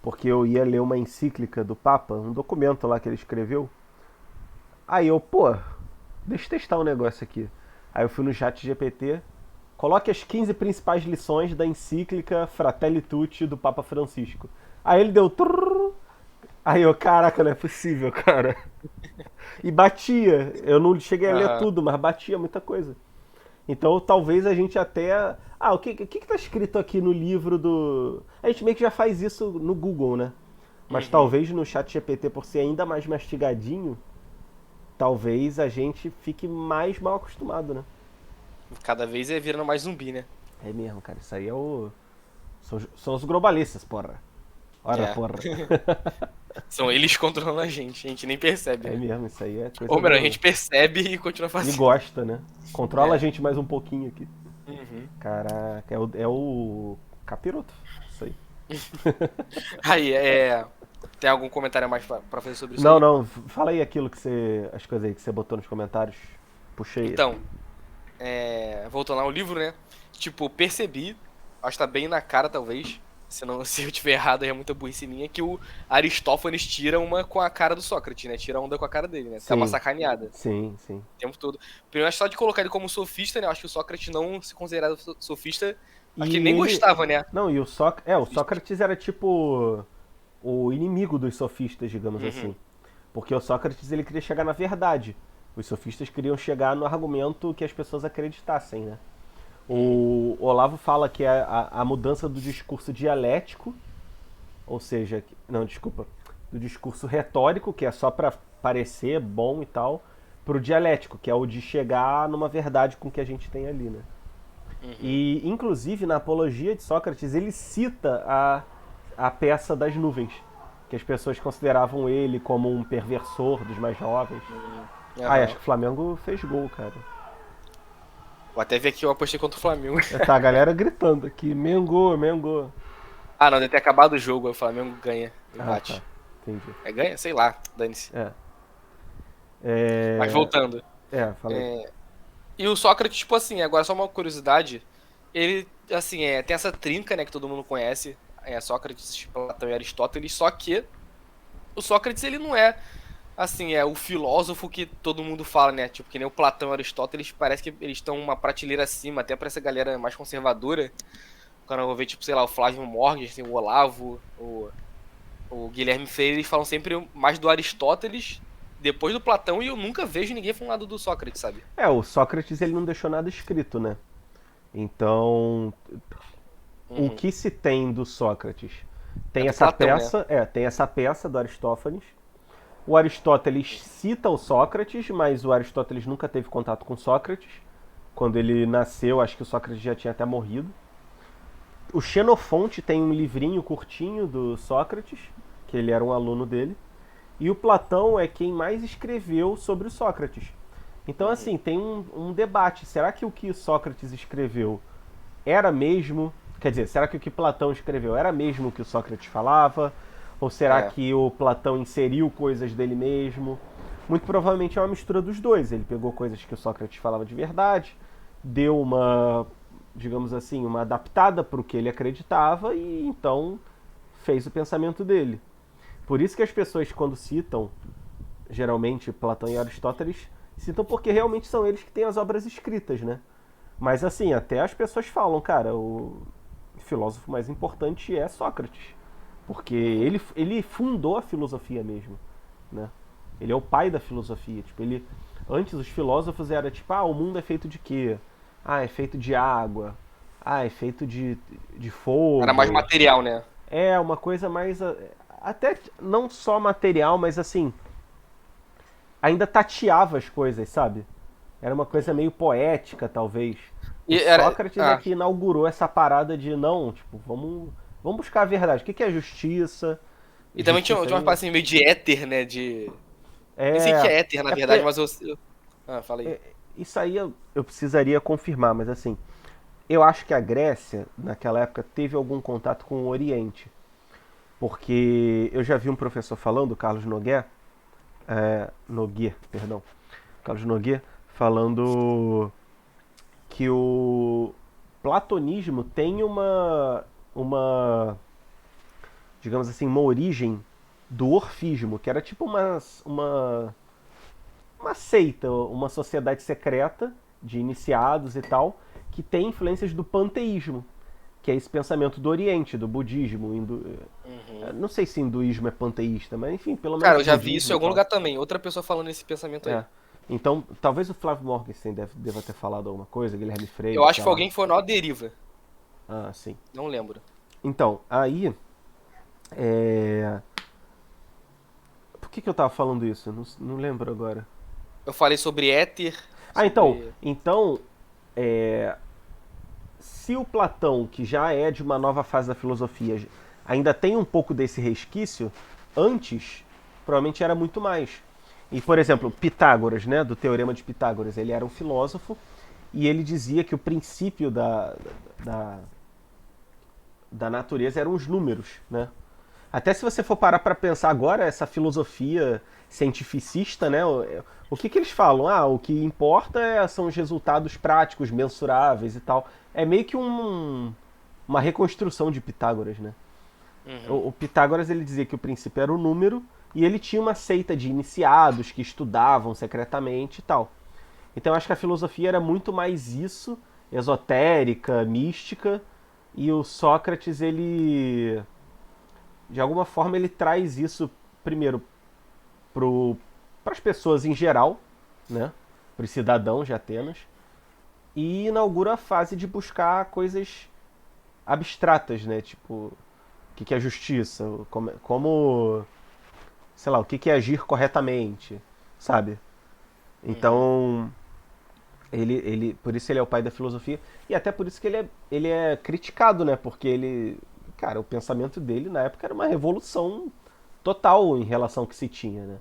S1: porque eu ia ler uma encíclica do Papa, um documento lá que ele escreveu. Aí eu, pô, deixa eu testar um negócio aqui. Aí eu fui no chat GPT, coloque as 15 principais lições da encíclica Fratelli Tutti do Papa Francisco. Aí ele deu trrr. Aí eu, caraca, não é possível, cara. E batia. Eu não cheguei a ler
S2: Aham.
S1: tudo, mas batia muita coisa. Então talvez a gente até. Ah, o que tá escrito aqui no livro do. A gente meio que já faz isso no Google, né? Mas
S2: Uhum.
S1: talvez no chat GPT, por ser ainda mais mastigadinho, talvez a gente fique mais mal acostumado, né?
S2: Cada vez é virando mais zumbi, né?
S1: É mesmo, cara. Isso aí é o. São os globalistas, porra. Ora,
S2: É.
S1: porra.
S2: São eles controlando a gente nem percebe,
S1: É
S2: né?
S1: mesmo, isso aí é coisa
S2: Ou melhor, a
S1: do.
S2: gente percebe e continua
S1: E
S2: fazendo.
S1: gosta, né? Controla a
S2: É.
S1: gente mais um pouquinho aqui.
S2: Uhum.
S1: Caraca, é o capiroto. Isso aí.
S2: Aí, é. Tem algum comentário a mais pra fazer sobre isso
S1: Não,
S2: aí?
S1: não, fala aí aquilo que você. As coisas aí que você botou nos comentários. Puxei.
S2: Então, voltando ao livro, né? Tipo, percebi. acho que tá bem na cara, talvez. Se, não, se eu tiver errado, aí é muita burrice minha, que o Aristófanes tira uma com a cara do Sócrates, né? Tira onda com a cara dele, né? Tá uma
S1: Sim,
S2: sacaneada
S1: sim, sim.
S2: o tempo todo. Primeiro, acho que só de colocar ele como sofista, né? Eu acho que o Sócrates não se considerava sofista. Acho que ele
S1: E
S2: nem
S1: ele.
S2: gostava, né?
S1: Não, e o Sócrates era tipo o inimigo dos sofistas, digamos
S2: Uhum.
S1: assim. Porque o Sócrates ele queria chegar na verdade. Os sofistas queriam chegar no argumento que as pessoas acreditassem, né?
S2: Uhum.
S1: O Olavo fala que é a mudança do discurso dialético, ou seja, não, desculpa, do discurso retórico, que é só para parecer bom e tal, pro dialético, que é o de chegar numa verdade com o que a gente tem ali, né?
S2: Uhum.
S1: E, inclusive, na Apologia de Sócrates, ele cita a peça das nuvens, que as pessoas consideravam ele como um perversor dos mais jovens.
S2: Uhum.
S1: Ah, e acho
S2: Aham.
S1: que o Flamengo fez gol, cara.
S2: Vou até ver aqui, eu apostei contra o Flamengo.
S1: Tá a galera gritando aqui, Mengo, Mengo.
S2: Ah, não, deve ter acabado o jogo, aí o Flamengo ganha,
S1: Ah, tá.
S2: empate.
S1: Entendi.
S2: É ganha? Sei lá, dane-se.
S1: É.
S2: Mas
S1: É.
S2: voltando.
S1: É, falei.
S2: E o Sócrates, tipo assim, agora só uma curiosidade, ele, assim, tem essa trinca, né, que todo mundo conhece, Sócrates, Platão e Aristóteles, só que o Sócrates, ele não é, assim, o filósofo que todo mundo fala, né, tipo, que nem o Platão e o Aristóteles, parece que eles estão uma prateleira acima, até pra essa galera mais conservadora, quando eu vou ver, tipo, sei lá, o Flávio Morgan, assim, o Olavo, o Guilherme Freire, eles falam sempre mais do Aristóteles, depois do Platão, e eu nunca vejo ninguém falando do Sócrates, sabe?
S1: É, o Sócrates ele não deixou nada escrito, né? Então, o
S2: Uhum.
S1: que se tem do Sócrates?
S2: É
S1: Tem
S2: do
S1: essa
S2: Platão, né?
S1: peça, tem essa peça do Aristófanes. O Aristóteles cita o Sócrates, mas o Aristóteles nunca teve contato com Sócrates. Quando ele nasceu, acho que o Sócrates já tinha até morrido. O Xenofonte tem um livrinho curtinho do Sócrates, que ele era um aluno dele. E o Platão é quem mais escreveu sobre o Sócrates. Então,
S2: Uhum.
S1: assim, tem um debate. Será que o que Sócrates escreveu era mesmo. Quer dizer, será que o que Platão escreveu era mesmo o que o Sócrates falava? Ou será
S2: É.
S1: que o Platão inseriu coisas dele mesmo? Muito provavelmente é uma mistura dos dois. Ele pegou coisas que o Sócrates falava de verdade, deu uma, digamos assim, uma adaptada para o que ele acreditava e então fez o pensamento dele. Por isso que as pessoas, quando citam, geralmente, Platão e Aristóteles, citam porque realmente são eles que têm as obras escritas, né? Mas assim, até as pessoas falam, cara, o filósofo mais importante é Sócrates. Porque
S2: Uhum.
S1: ele fundou a filosofia mesmo, né? Ele é o pai da filosofia. Tipo, ele, antes os filósofos era tipo, o mundo é feito de quê? Ah, é feito de água. Ah, é feito de
S2: Era mais
S1: fogo.
S2: material, né?
S1: É uma coisa mais. Até não só material, mas assim. Ainda tateava as coisas, sabe? Era uma coisa
S2: Uhum.
S1: meio poética, talvez. O
S2: E era.
S1: Sócrates é que inaugurou essa parada de não, tipo, vamos buscar a verdade. O que é justiça?
S2: E também tinha,
S1: Justiça
S2: tinha uma
S1: aí.
S2: parte assim, meio de éter, né? De. Nem sei o que
S1: É.
S2: é éter, na
S1: É
S2: verdade,
S1: porque.
S2: mas eu. Ah, fala aí.
S1: Isso aí eu precisaria confirmar, mas assim. Eu acho que a Grécia, naquela época, teve algum contato com o Oriente. Porque eu já vi um professor falando, Carlos Noguer, Noguer, perdão. Carlos Noguer, falando que o platonismo tem digamos assim, uma origem do orfismo, que era tipo uma seita, uma sociedade secreta de iniciados e tal, que tem influências do panteísmo, que é esse pensamento do Oriente, do budismo,
S2: Uhum.
S1: não sei se hinduísmo é panteísta, mas enfim, pelo menos
S2: Cara, eu já vi isso
S1: budismo
S2: em
S1: e
S2: algum
S1: tal.
S2: lugar também. Outra pessoa falando esse pensamento
S1: É.
S2: aí.
S1: Então, talvez o Flávio Morgenstern deva ter falado alguma coisa, Guilherme Freire,
S2: Eu acho
S1: sei
S2: que foi
S1: lá.
S2: alguém que foi na deriva.
S1: Ah, sim.
S2: Não lembro.
S1: Então, aí. É... Por que eu tava falando isso? Não lembro agora.
S2: Eu falei sobre éter,
S1: Ah, então.
S2: sobre.
S1: Então, é... se o Platão, que já é de uma nova fase da filosofia, ainda tem um pouco desse resquício, antes, provavelmente era muito mais. E, por exemplo,
S2: Uhum.
S1: Pitágoras, né, do Teorema de Pitágoras, ele era um filósofo e ele dizia que o princípio da, da natureza eram os números, né? Até se você for parar para pensar agora, essa filosofia cientificista, né? O que eles falam? Ah, o que importa são os resultados práticos, mensuráveis e tal. É meio que uma reconstrução de Pitágoras, né?
S2: Uhum.
S1: O Pitágoras ele dizia que o princípio era o número e ele tinha uma seita de iniciados que estudavam secretamente e tal. Então eu acho que a filosofia era muito mais isso, esotérica, mística, e o Sócrates ele de alguma forma ele traz isso primeiro para as pessoas em geral, né? Para os cidadãos de Atenas, e inaugura a fase de buscar coisas abstratas, né? Tipo, o que é justiça, como sei lá, o que é agir corretamente, sabe?
S2: Uhum.
S1: Então, por isso ele é o pai da filosofia, e até por isso que ele é criticado, né? Porque cara, o pensamento dele na época era uma revolução total em relação ao que se tinha, né?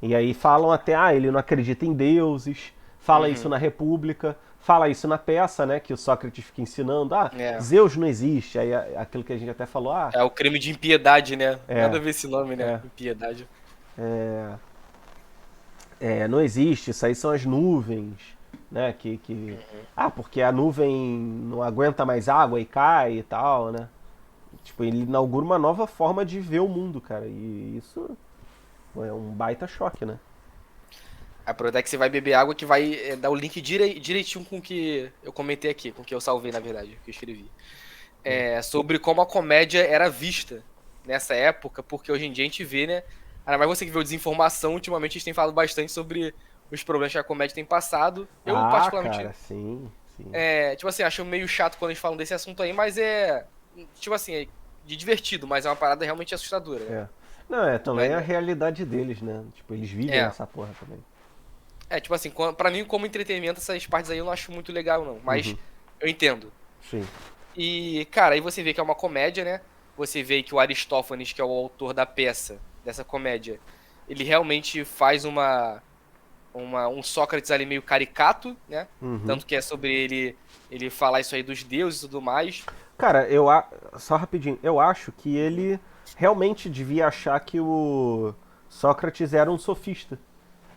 S1: E aí falam até, ele não acredita em deuses, fala isso
S2: Uhum.
S1: na República, fala isso na peça, né, que o Sócrates fica ensinando,
S2: É.
S1: Zeus não existe, aí aquilo que a gente até falou,
S2: É o crime de impiedade, né? Nada
S1: é,
S2: a ver esse nome, né?
S1: é,
S2: Impiedade.
S1: não existe, isso aí são as nuvens, né,
S2: Uhum.
S1: porque a nuvem não aguenta mais água e cai e tal, né, tipo, ele inaugura uma nova forma de ver o mundo, cara, e isso é um baita choque, né.
S2: Aproveitar que você vai beber água que vai dar o link direitinho com o que eu comentei aqui, com o que eu salvei, na verdade, que eu escrevi. Sobre como a comédia era vista nessa época, porque hoje em dia a gente vê, né? Ainda mais você que vê o Desinformação, ultimamente a gente tem falado bastante sobre os problemas que a comédia tem passado. Eu,
S1: Cara,
S2: particularmente,
S1: sim, sim.
S2: tipo assim, acho meio chato quando a gente fala desse assunto aí, mas tipo assim, é de divertido, mas é uma parada realmente assustadora, né?
S1: É. Não,
S2: Não é,
S1: também a realidade deles, né? Tipo, eles vivem
S2: é,
S1: essa porra também.
S2: tipo assim, pra mim, como entretenimento, essas partes aí eu não acho muito legal, não. Mas
S1: Uhum.
S2: eu entendo.
S1: Sim.
S2: E, cara, aí você vê que é uma comédia, né? Você vê que o Aristófanes, que é o autor da peça, dessa comédia, ele realmente faz um Sócrates ali meio caricato, né?
S1: Uhum.
S2: Tanto que é sobre ele falar isso aí dos deuses e tudo mais.
S1: Cara, só rapidinho, eu acho que ele realmente devia achar que o Sócrates era um sofista.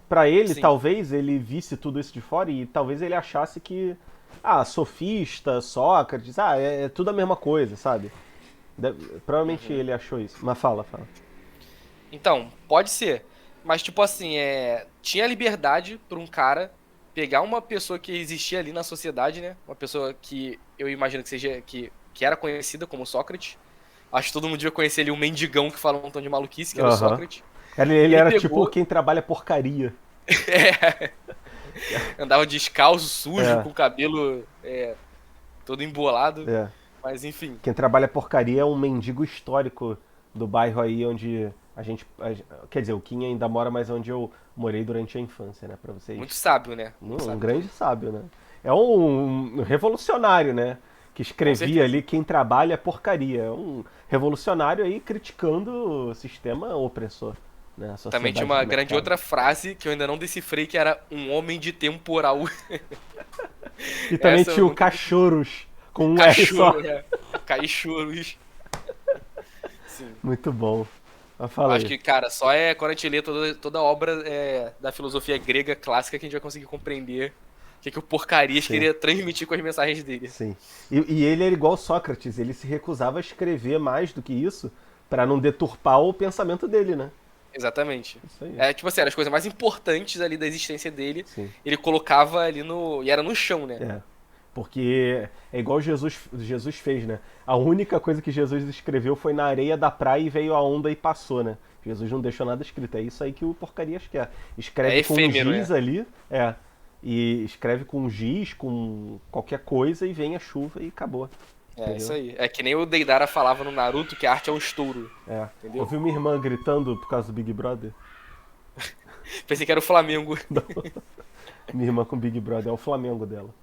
S1: Pra ele,
S2: Sim.
S1: talvez ele visse tudo isso de fora e talvez ele achasse que, sofista, Sócrates, é tudo a mesma coisa, sabe? Provavelmente
S2: Uhum.
S1: ele achou isso. Mas fala.
S2: Então, pode ser. Mas, tipo assim, tinha liberdade pra um cara pegar uma pessoa que existia ali na sociedade, né? Uma pessoa que eu imagino que seja, que era conhecida como Sócrates. Acho que todo mundo devia conhecer ali um mendigão que fala um montão de maluquice, que era o
S1: Aham.
S2: Sócrates. E
S1: Ele
S2: ele
S1: era tipo
S2: pegou,
S1: quem trabalha porcaria.
S2: andava descalço, sujo,
S1: É,
S2: com o cabelo todo embolado.
S1: é.
S2: Mas enfim,
S1: Quem trabalha porcaria é um mendigo histórico do bairro aí onde quer dizer, o Kim ainda mora, mas onde eu morei durante a infância, né? Pra vocês.
S2: muito sábio, né? Muito
S1: Um
S2: sábio.
S1: grande sábio, né? É um revolucionário, né? Que
S2: Com
S1: escrevia
S2: certeza.
S1: ali quem trabalha é porcaria. É um revolucionário aí criticando o sistema opressor, né? A
S2: Também tinha
S1: sociedade
S2: uma
S1: de
S2: grande
S1: mercado.
S2: outra frase que eu ainda não decifrei, que era um homem de temporal.
S1: E também
S2: Essa eu
S1: tinha o
S2: nunca decifrei.
S1: Cachorros com um R só.
S2: Cachorro, Caixoros. Sim.
S1: Muito bom. Mas
S2: Eu
S1: fala
S2: acho
S1: aí.
S2: que, cara, só quando a gente lê toda a obra da filosofia grega clássica que a gente vai conseguir compreender o que o Porcarias
S1: Sim.
S2: queria transmitir com as mensagens dele.
S1: Sim. E ele era igual Sócrates, ele se recusava a escrever mais do que isso para não deturpar o pensamento dele, né?
S2: Exatamente.
S1: Isso aí.
S2: Tipo assim, as coisas mais importantes ali da existência dele,
S1: Sim.
S2: ele colocava ali no. E era no chão, né?
S1: É. Porque é igual Jesus fez, né? A única coisa que Jesus escreveu foi na areia da praia e veio a onda e passou, né? Jesus não deixou nada escrito. É isso aí que o Porcarias quer.
S2: É
S1: Escreve com um
S2: efêmero,
S1: giz
S2: né?
S1: ali, e escreve com um giz, com qualquer coisa, e vem a chuva e acabou.
S2: É isso
S1: Entendeu?
S2: aí. É que nem o Deidara falava no Naruto que a arte é um estouro.
S1: É.
S2: Entendeu?
S1: Ouviu minha irmã gritando por causa do Big Brother?
S2: Pensei que era o Flamengo.
S1: Minha irmã com o Big Brother é o Flamengo dela.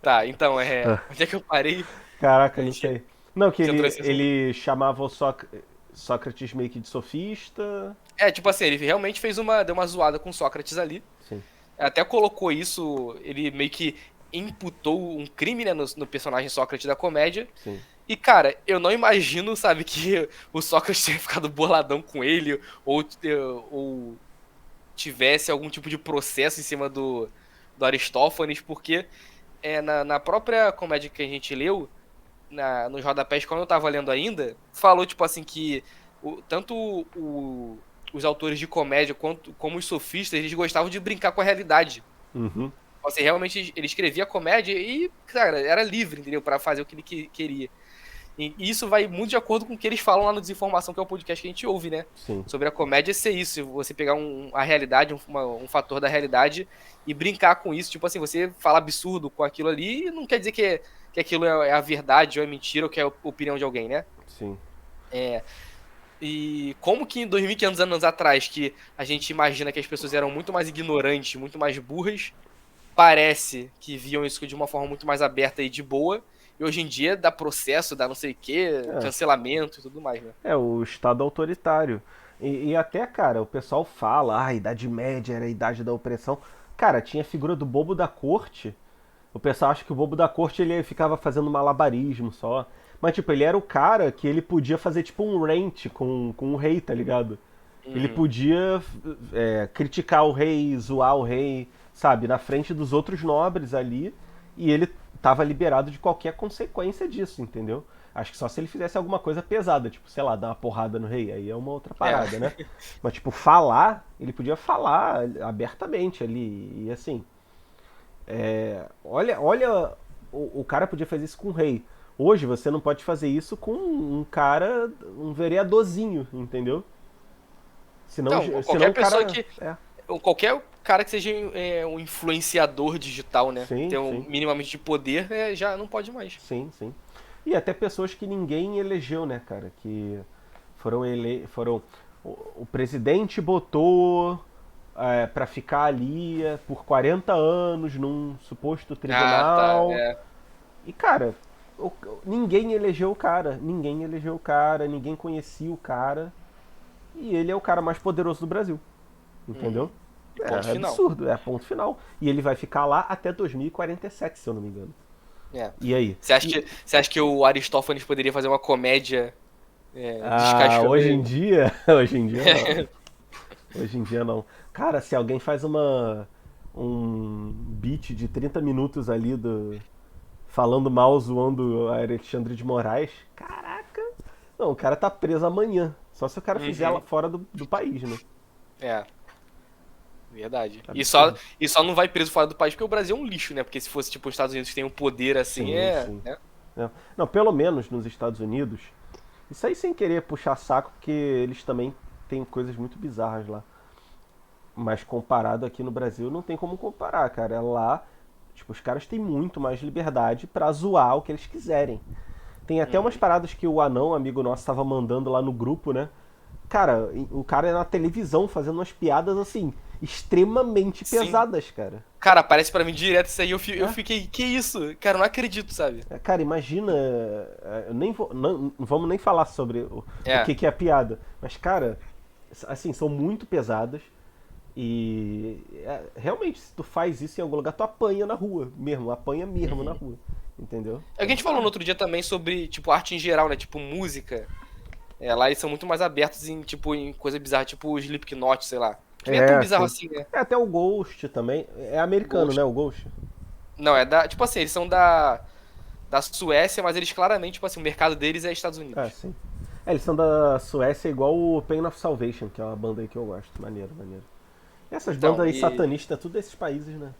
S2: Tá, então,
S1: Ah,
S2: onde é que eu parei?
S1: caraca,
S2: A
S1: não
S2: gente,
S1: sei. Não, que
S2: você entrou
S1: ele,
S2: nesse assunto.
S1: ele chamava o Sócrates meio que de sofista.
S2: Tipo assim, ele realmente deu uma zoada com Sócrates ali.
S1: Sim,
S2: Até colocou isso, ele meio que imputou um crime, né, no personagem Sócrates da comédia.
S1: sim.
S2: E, cara, eu não imagino, sabe, que o Sócrates tenha ficado boladão com ele ou tivesse algum tipo de processo em cima do Aristófanes, porque na própria comédia que a gente leu, nos rodapés, quando eu tava lendo ainda, falou, tipo assim, que tanto os autores de comédia quanto como os sofistas, eles gostavam de brincar com a realidade.
S1: Uhum.
S2: Assim, realmente ele escrevia comédia e, cara, era livre, entendeu? Pra fazer o que ele queria. E isso vai muito de acordo com o que eles falam lá no Desinformação, que é o podcast que a gente ouve, né?
S1: Sim.
S2: Sobre a comédia ser isso, você pegar a realidade, um fator da realidade e brincar com isso. Tipo assim, você fala absurdo com aquilo ali não quer dizer que aquilo é a verdade ou é mentira ou que é a opinião de alguém, né?
S1: Sim.
S2: E como que em 2.500 anos atrás, que a gente imagina que as pessoas eram muito mais ignorantes, muito mais burras, parece que viam isso de uma forma muito mais aberta e de boa. E hoje em dia dá processo, dá não sei o quê,
S1: É.
S2: cancelamento e tudo mais, né?
S1: É, o Estado autoritário. E até, cara, o pessoal fala, a Idade Média era a idade da opressão. Cara, tinha a figura do bobo da corte. O pessoal acha que o bobo da corte ele ficava fazendo malabarismo só. Mas, tipo, ele era o cara que ele podia fazer, tipo, um rant com o rei, tá ligado? Ele
S2: Uhum.
S1: podia criticar o rei, zoar o rei, sabe, na frente dos outros nobres ali, e ele tava liberado de qualquer consequência disso, entendeu? Acho que só se ele fizesse alguma coisa pesada, tipo, sei lá, dar uma porrada no rei, aí é uma outra parada,
S2: É.
S1: né? Mas, tipo, falar, ele podia falar abertamente ali, e assim, olha, o cara podia fazer isso com o rei. Hoje você não pode fazer isso com um cara, um vereadorzinho, entendeu? Senão,
S2: Não,
S1: senão
S2: qualquer
S1: o
S2: pessoa
S1: cara.
S2: que.
S1: É,
S2: Qualquer cara que seja um influenciador digital, né?
S1: sim,
S2: Ter um
S1: sim,
S2: minimamente de poder, já não pode mais.
S1: sim, sim. E até pessoas que ninguém elegeu, né, cara? Que foram. O presidente botou pra ficar ali por 40 anos num suposto
S2: Ah, tá.
S1: tribunal. E, cara, o- ninguém elegeu o cara. Ninguém elegeu o cara, ninguém conhecia o cara. E ele é o cara mais poderoso do Brasil. Entendeu?
S2: Uhum. E ponto
S1: É
S2: final.
S1: absurdo, é ponto final. E ele vai ficar lá até 2047, se eu não me engano.
S2: É.
S1: E aí?
S2: Você acha que o Aristófanes poderia fazer uma comédia descascando
S1: Hoje em
S2: ele?
S1: dia, hoje em dia não. Hoje em dia não. Cara, se alguém faz um beat de 30 minutos ali falando mal, zoando a Alexandre de Moraes, caraca. Não, o cara tá preso amanhã. Só se o cara fizer lá
S2: Uhum.
S1: fora do país, né?
S2: É, verdade.
S1: Absurdo.
S2: E só não vai preso fora do país porque o Brasil é um lixo, né? Porque se fosse tipo os Estados Unidos que tem um poder assim,
S1: Sim, sim.
S2: né?
S1: Não, pelo menos nos Estados Unidos, isso aí sem querer puxar saco, porque eles também têm coisas muito bizarras lá. Mas comparado aqui no Brasil, não tem como comparar, cara. Lá, tipo, os caras têm muito mais liberdade pra zoar o que eles quiserem. Tem até umas
S2: Uhum.
S1: paradas que o Anão, amigo nosso, tava mandando lá no grupo, né? Cara, o cara é na televisão fazendo umas piadas assim, extremamente
S2: Sim.
S1: pesadas, cara.
S2: Cara, aparece pra mim direto isso aí, eu
S1: É.
S2: fiquei, que isso? Cara, eu não acredito, sabe?
S1: Cara, imagina. Não vamos nem falar sobre o
S2: É.
S1: que é a piada. Mas, cara, assim, são muito pesadas. E realmente, se tu faz isso em algum lugar, tu apanha na rua mesmo, apanha mesmo na
S2: Uhum.
S1: rua. Entendeu?
S2: É o que a gente falou no outro dia também sobre, tipo, arte em geral, né? Tipo, música. Lá eles são muito mais abertos em, tipo, em coisa bizarra, tipo o Slipknot, sei lá. Que nem é tão bizarro
S1: Sim.
S2: assim, né?
S1: É até o Ghost também. É americano, né?
S2: Ghost.
S1: O Ghost.
S2: Não, tipo assim, eles são da Suécia, mas eles claramente, tipo assim, o mercado deles é Estados
S1: É,
S2: Unidos.
S1: sim. Eles são da Suécia igual o Pain of Salvation, que é uma banda aí que eu gosto. Maneiro, maneiro. E essas bandas
S2: Então,
S1: aí satanistas, tudo desses países, né?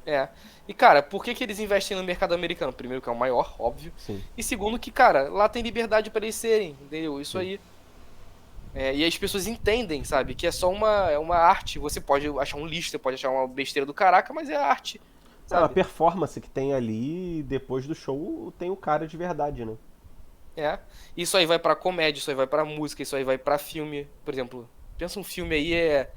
S2: é. E, cara, por que que eles investem no mercado americano? Primeiro, que é o maior, óbvio.
S1: Sim,
S2: E segundo, que, cara, lá tem liberdade pra eles serem, entendeu? Isso
S1: sim.
S2: aí. E as pessoas entendem, sabe? Que é uma arte. Você pode achar um lixo, você pode achar uma besteira do caraca, mas é arte,
S1: É uma
S2: sabe?
S1: performance que tem ali e depois do show tem o cara de verdade, né?
S2: É. Isso aí vai pra comédia, isso aí vai pra música, isso aí vai pra filme. Por exemplo, pensa um filme aí,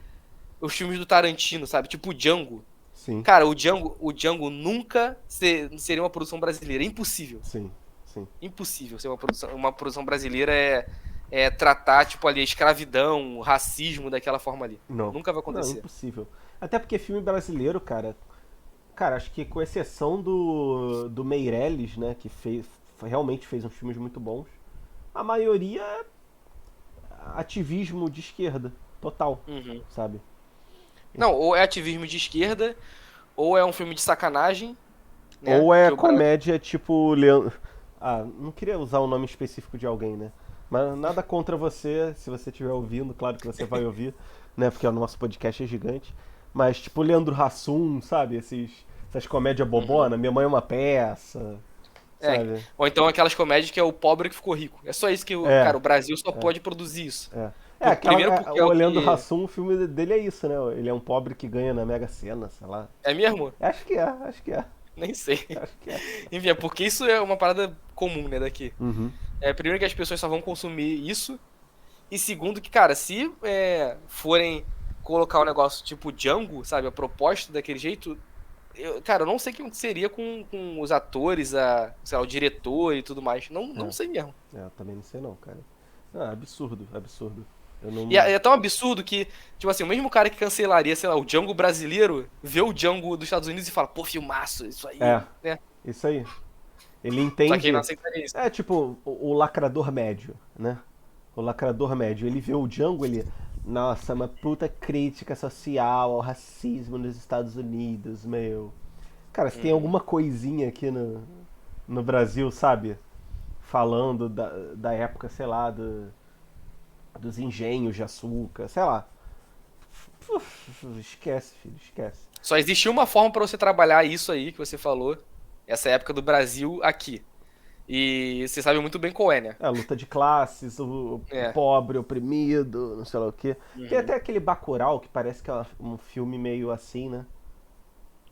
S2: os filmes do Tarantino, sabe? Tipo o Django.
S1: Sim,
S2: Cara, o Django nunca seria uma produção brasileira. É impossível.
S1: sim, sim.
S2: Impossível ser uma produção brasileira tratar, tipo, ali, a escravidão, o racismo daquela forma ali.
S1: Não.
S2: Nunca vai
S1: Não,
S2: acontecer.
S1: impossível. Até porque filme brasileiro, cara, acho que com exceção do Meirelles, né, que realmente fez uns filmes muito bons, a maioria é ativismo de esquerda, total,
S2: Uhum.
S1: sabe?
S2: Não, ou é ativismo de esquerda, ou é um filme de sacanagem, né?
S1: Ou é
S2: Que o Brasil.
S1: comédia tipo Ah, não queria usar o nome específico de alguém, né? Mas nada contra você, se você estiver ouvindo, claro que você vai ouvir, né? Porque o nosso podcast é gigante. Mas tipo Leandro Hassum, sabe? Essas comédias
S2: Uhum.
S1: bobona, Minha Mãe é uma Peça,
S2: É.
S1: sabe?
S2: Ou então aquelas comédias que é o pobre que ficou rico. É só isso que,
S1: É,
S2: cara, o Brasil só
S1: é,
S2: pode produzir isso.
S1: é.
S2: Primeiro porque é
S1: O
S2: o
S1: Leandro
S2: que.
S1: Hassum, o filme dele é isso, né? Ele é um pobre que ganha na Mega Sena, sei lá.
S2: É mesmo?
S1: Acho que é,
S2: Nem sei.
S1: acho que é.
S2: Enfim, é porque isso é uma parada comum, né, daqui.
S1: Uhum.
S2: Primeiro que as pessoas só vão consumir isso. E segundo que, cara, se forem colocar um negócio tipo Django, sabe, a proposta daquele jeito, cara, eu não sei o que aconteceria com os atores, sei lá, o diretor e tudo mais. Não, não
S1: É,
S2: sei mesmo.
S1: eu também não sei não, cara. Ah, absurdo, absurdo. Eu
S2: E
S1: não.
S2: é tão absurdo que, tipo assim, o mesmo cara que cancelaria, sei lá, o Django brasileiro, vê o Django dos Estados Unidos e fala, pô, filmaço, isso
S1: É,
S2: aí, né?
S1: isso aí. Ele
S2: Só que ele não
S1: entende.
S2: aceitaria isso.
S1: É tipo o lacrador médio, né? O lacrador médio. Ele vê o Django, ele. Nossa, uma puta crítica social ao racismo nos Estados Unidos, meu. Cara, se tem
S2: Uhum.
S1: alguma coisinha aqui no Brasil, sabe? Falando da época, sei lá, dos engenhos de açúcar, sei lá. Esquece, filho, esquece.
S2: Só existia uma forma pra você trabalhar isso aí que você falou, essa época do Brasil aqui. E você sabe muito bem qual é, né?
S1: É, a luta de classes, o
S2: É.
S1: pobre, o oprimido, não sei lá o quê. Tem
S2: Uhum.
S1: até aquele Bacurau, que parece que é um filme meio assim, né?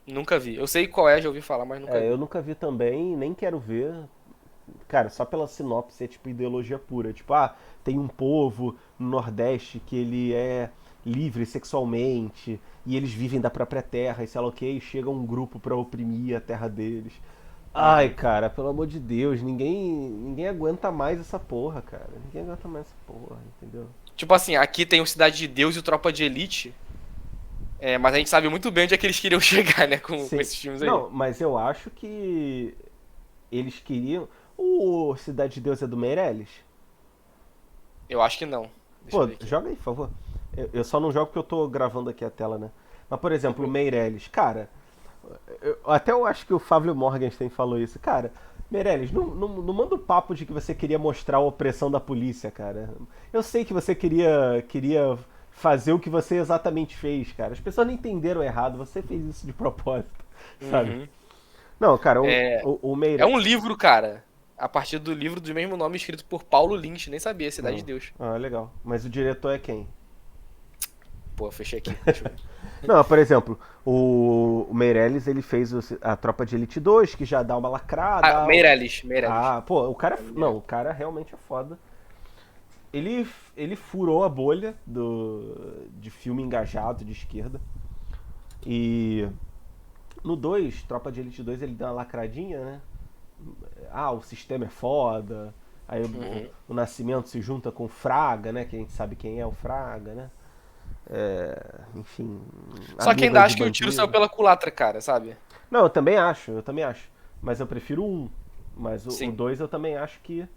S2: Nunca vi. Eu sei qual é, já ouvi falar, mas nunca
S1: É, eu
S2: vi.
S1: nunca vi também, nem quero ver. Cara, só pela sinopse é tipo ideologia pura. Tipo, ah, tem um povo no Nordeste que ele é livre sexualmente e eles vivem da própria terra e sei lá o que, e chega um grupo pra oprimir a terra deles. Ai,
S2: Uhum.
S1: cara, pelo amor de Deus, ninguém aguenta mais essa porra, cara. Ninguém aguenta mais essa porra, entendeu?
S2: Tipo assim, aqui tem o Cidade de Deus e o Tropa de Elite, mas a gente sabe muito bem onde é que eles queriam chegar, né, com
S1: Sim.
S2: esses filmes aí.
S1: Não, mas eu acho que eles queriam. O Cidade de Deus é do Meirelles?
S2: Eu acho que não. Deixa eu
S1: Pô,
S2: ver aqui.
S1: joga aí, por favor. Eu só não jogo porque eu tô gravando aqui a tela, né? Mas, por exemplo, o
S2: Tranquilo.
S1: Meirelles, cara, até eu acho que o Fábio Morgenstern falou isso. Cara, Meirelles, não manda o papo de que você queria mostrar a opressão da polícia, cara. Eu sei que você queria fazer o que você exatamente fez, cara. As pessoas não entenderam errado, você fez isso de propósito, sabe?
S2: Uhum.
S1: Não, cara,
S2: É,
S1: o
S2: é
S1: Meirelles.
S2: um livro, cara. A partir do livro do mesmo nome escrito por Paulo Lynch, nem sabia, Cidade de
S1: Não.
S2: Deus.
S1: Ah, legal. Mas o diretor é quem?
S2: Pô, fechei aqui, deixa eu ver.
S1: Não, por exemplo, o Meirelles, ele fez a Tropa de Elite 2, que já dá uma lacrada.
S2: Ah, Meirelles, Meirelles.
S1: Ah, pô, o cara. Não, o cara realmente é foda. Ele furou a bolha de filme engajado de esquerda. E no 2, Tropa de Elite 2, ele dá uma lacradinha, né? Ah, o sistema é foda. Aí
S2: Uhum.
S1: o Nascimento se junta com o Fraga, né? Que a gente sabe quem é o Fraga, né? É, enfim,
S2: Só que
S1: amigo
S2: ainda
S1: de
S2: acho que o tiro saiu
S1: bandido.
S2: pela culatra, cara, sabe?
S1: Não, eu também acho, eu também acho. Mas eu prefiro o 1. Mas o
S2: Sim.
S1: 2 eu também acho que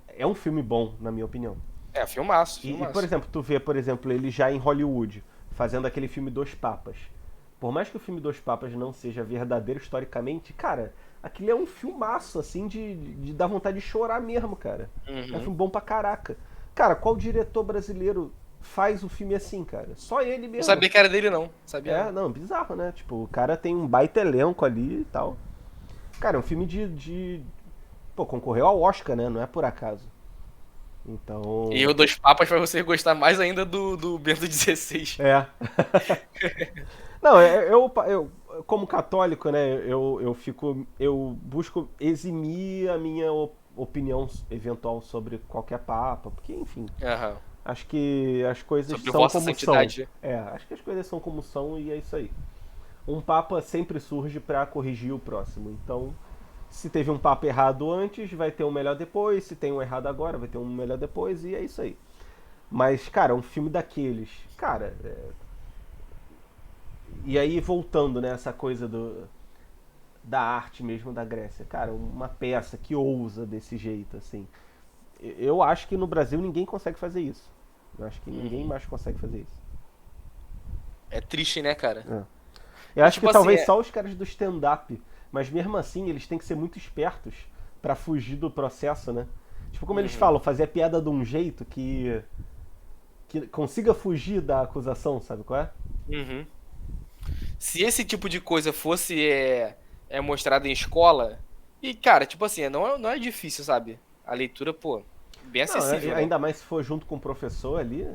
S1: é um filme bom, na minha opinião.
S2: É, filmaço,
S1: Por
S2: filmaço.
S1: exemplo, tu vê, por exemplo, ele já em Hollywood, fazendo aquele filme Dois Papas. Por mais que o filme Dois Papas não seja verdadeiro historicamente, cara, aquele é um filmaço, assim, de dar vontade de chorar mesmo, cara. É um
S2: Uhum.
S1: filme bom pra caraca. Cara, qual diretor brasileiro faz um filme assim, cara? Só ele
S2: Não
S1: mesmo.
S2: sabia que era dele, não. Sabia
S1: É,
S2: não.
S1: não, bizarro, né? Tipo, o cara tem um baita elenco ali e tal. Cara, é um filme Pô, concorreu ao Oscar, né? Não é por acaso.
S2: E
S1: Então.
S2: o Dois Papas faz você gostar mais ainda do Bento XVI.
S1: É. Não, eu como católico, né? Eu fico. Eu busco eximir a minha opinião eventual sobre qualquer papa. Porque, enfim.
S2: Aham.
S1: Acho que as coisas
S2: Sobre
S1: são
S2: Vossa
S1: como são.
S2: Santidade.
S1: É, acho que as coisas são como são e é isso aí. Um papa sempre surge pra corrigir o próximo. Então, se teve um papo errado antes, vai ter um melhor depois. Se tem um errado agora, vai ter um melhor depois. E é isso aí. Mas, cara, um filme daqueles. Cara. E aí, voltando, né? Essa coisa da arte mesmo da Grécia. Cara, uma peça que ousa desse jeito, assim. Eu acho que no Brasil ninguém consegue fazer isso. Eu acho que ninguém
S2: Uhum.
S1: mais consegue fazer isso.
S2: É triste, né, cara?
S1: É. Eu
S2: E
S1: acho que
S2: tipo assim,
S1: talvez só os caras do stand-up. Mas mesmo assim, eles têm que ser muito espertos pra fugir do processo, né? Tipo, como eles falam, fazer a piada de um jeito que consiga fugir da acusação, sabe qual é?
S2: Uhum. Se esse tipo de coisa fosse mostrado em escola, e cara, tipo assim, não é difícil, sabe? A leitura, pô, bem
S1: Não,
S2: acessível, né?
S1: ainda mais se for junto com o professor ali,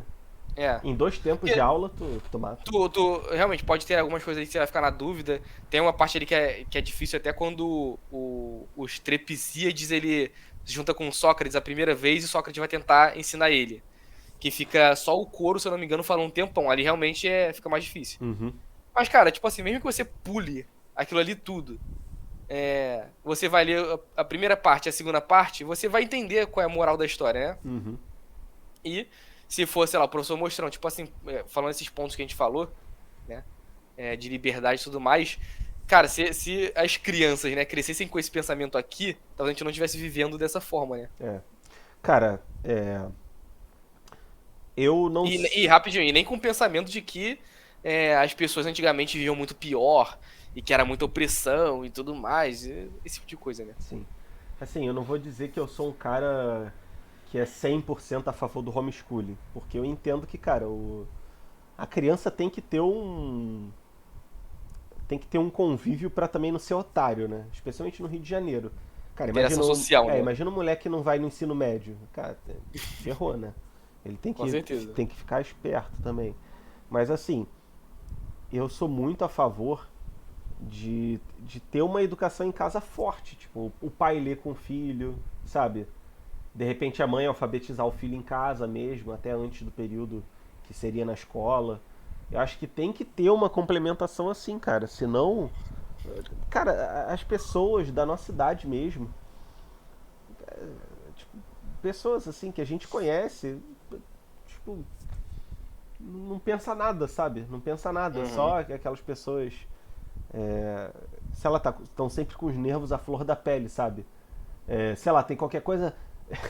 S2: É.
S1: em 2 tempos de
S2: Porque
S1: aula tu mata.
S2: tu realmente pode ter algumas coisas aí que você vai ficar na dúvida. Tem uma parte ali que é difícil até quando os Trepsíades ele se junta com o Sócrates a primeira vez e o Sócrates vai tentar ensinar ele. Que fica só o coro, se eu não me engano, falando um tempão. Ali realmente fica mais difícil.
S1: Uhum,
S2: Mas, cara, tipo assim, mesmo que você pule aquilo ali tudo, você vai ler a primeira parte e a segunda parte, você vai entender qual é a moral da história, né?
S1: uhum.
S2: E se for, sei lá, o professor mostrando, tipo assim, falando esses pontos que a gente falou, né? De liberdade e tudo mais. Cara, se as crianças, né, crescessem com esse pensamento aqui, talvez a gente não estivesse vivendo dessa forma, né?
S1: É. Cara, eu não.
S2: E rapidinho, e nem com o pensamento de que as pessoas antigamente viviam muito pior e que era muita opressão e tudo mais, esse tipo de coisa, né?
S1: Sim. Assim, eu não vou dizer que eu sou um cara que é 100% a favor do homeschooling, porque eu entendo que, cara, a criança tem que ter um convívio pra também não ser otário, né? Especialmente no Rio de Janeiro. Cara,
S2: Interação social, né?
S1: imagina um moleque que não vai no ensino médio. Cara, ferrou, né? Ele tem
S2: Com
S1: que,
S2: certeza.
S1: tem que ficar esperto também. Mas assim, eu sou muito a favor de ter uma educação em casa forte. Tipo, o pai ler com o filho, sabe? De repente a mãe alfabetizar o filho em casa mesmo, até antes do período que seria na escola. Eu acho que tem que ter uma complementação assim, cara. Senão, cara, as pessoas da nossa idade mesmo, tipo, pessoas assim que a gente conhece, tipo, não pensa nada, sabe? Não pensa nada.
S2: Uhum.
S1: Só aquelas pessoas, se ela estão sempre com os nervos à flor da pele, sabe? Sei lá, tem qualquer coisa,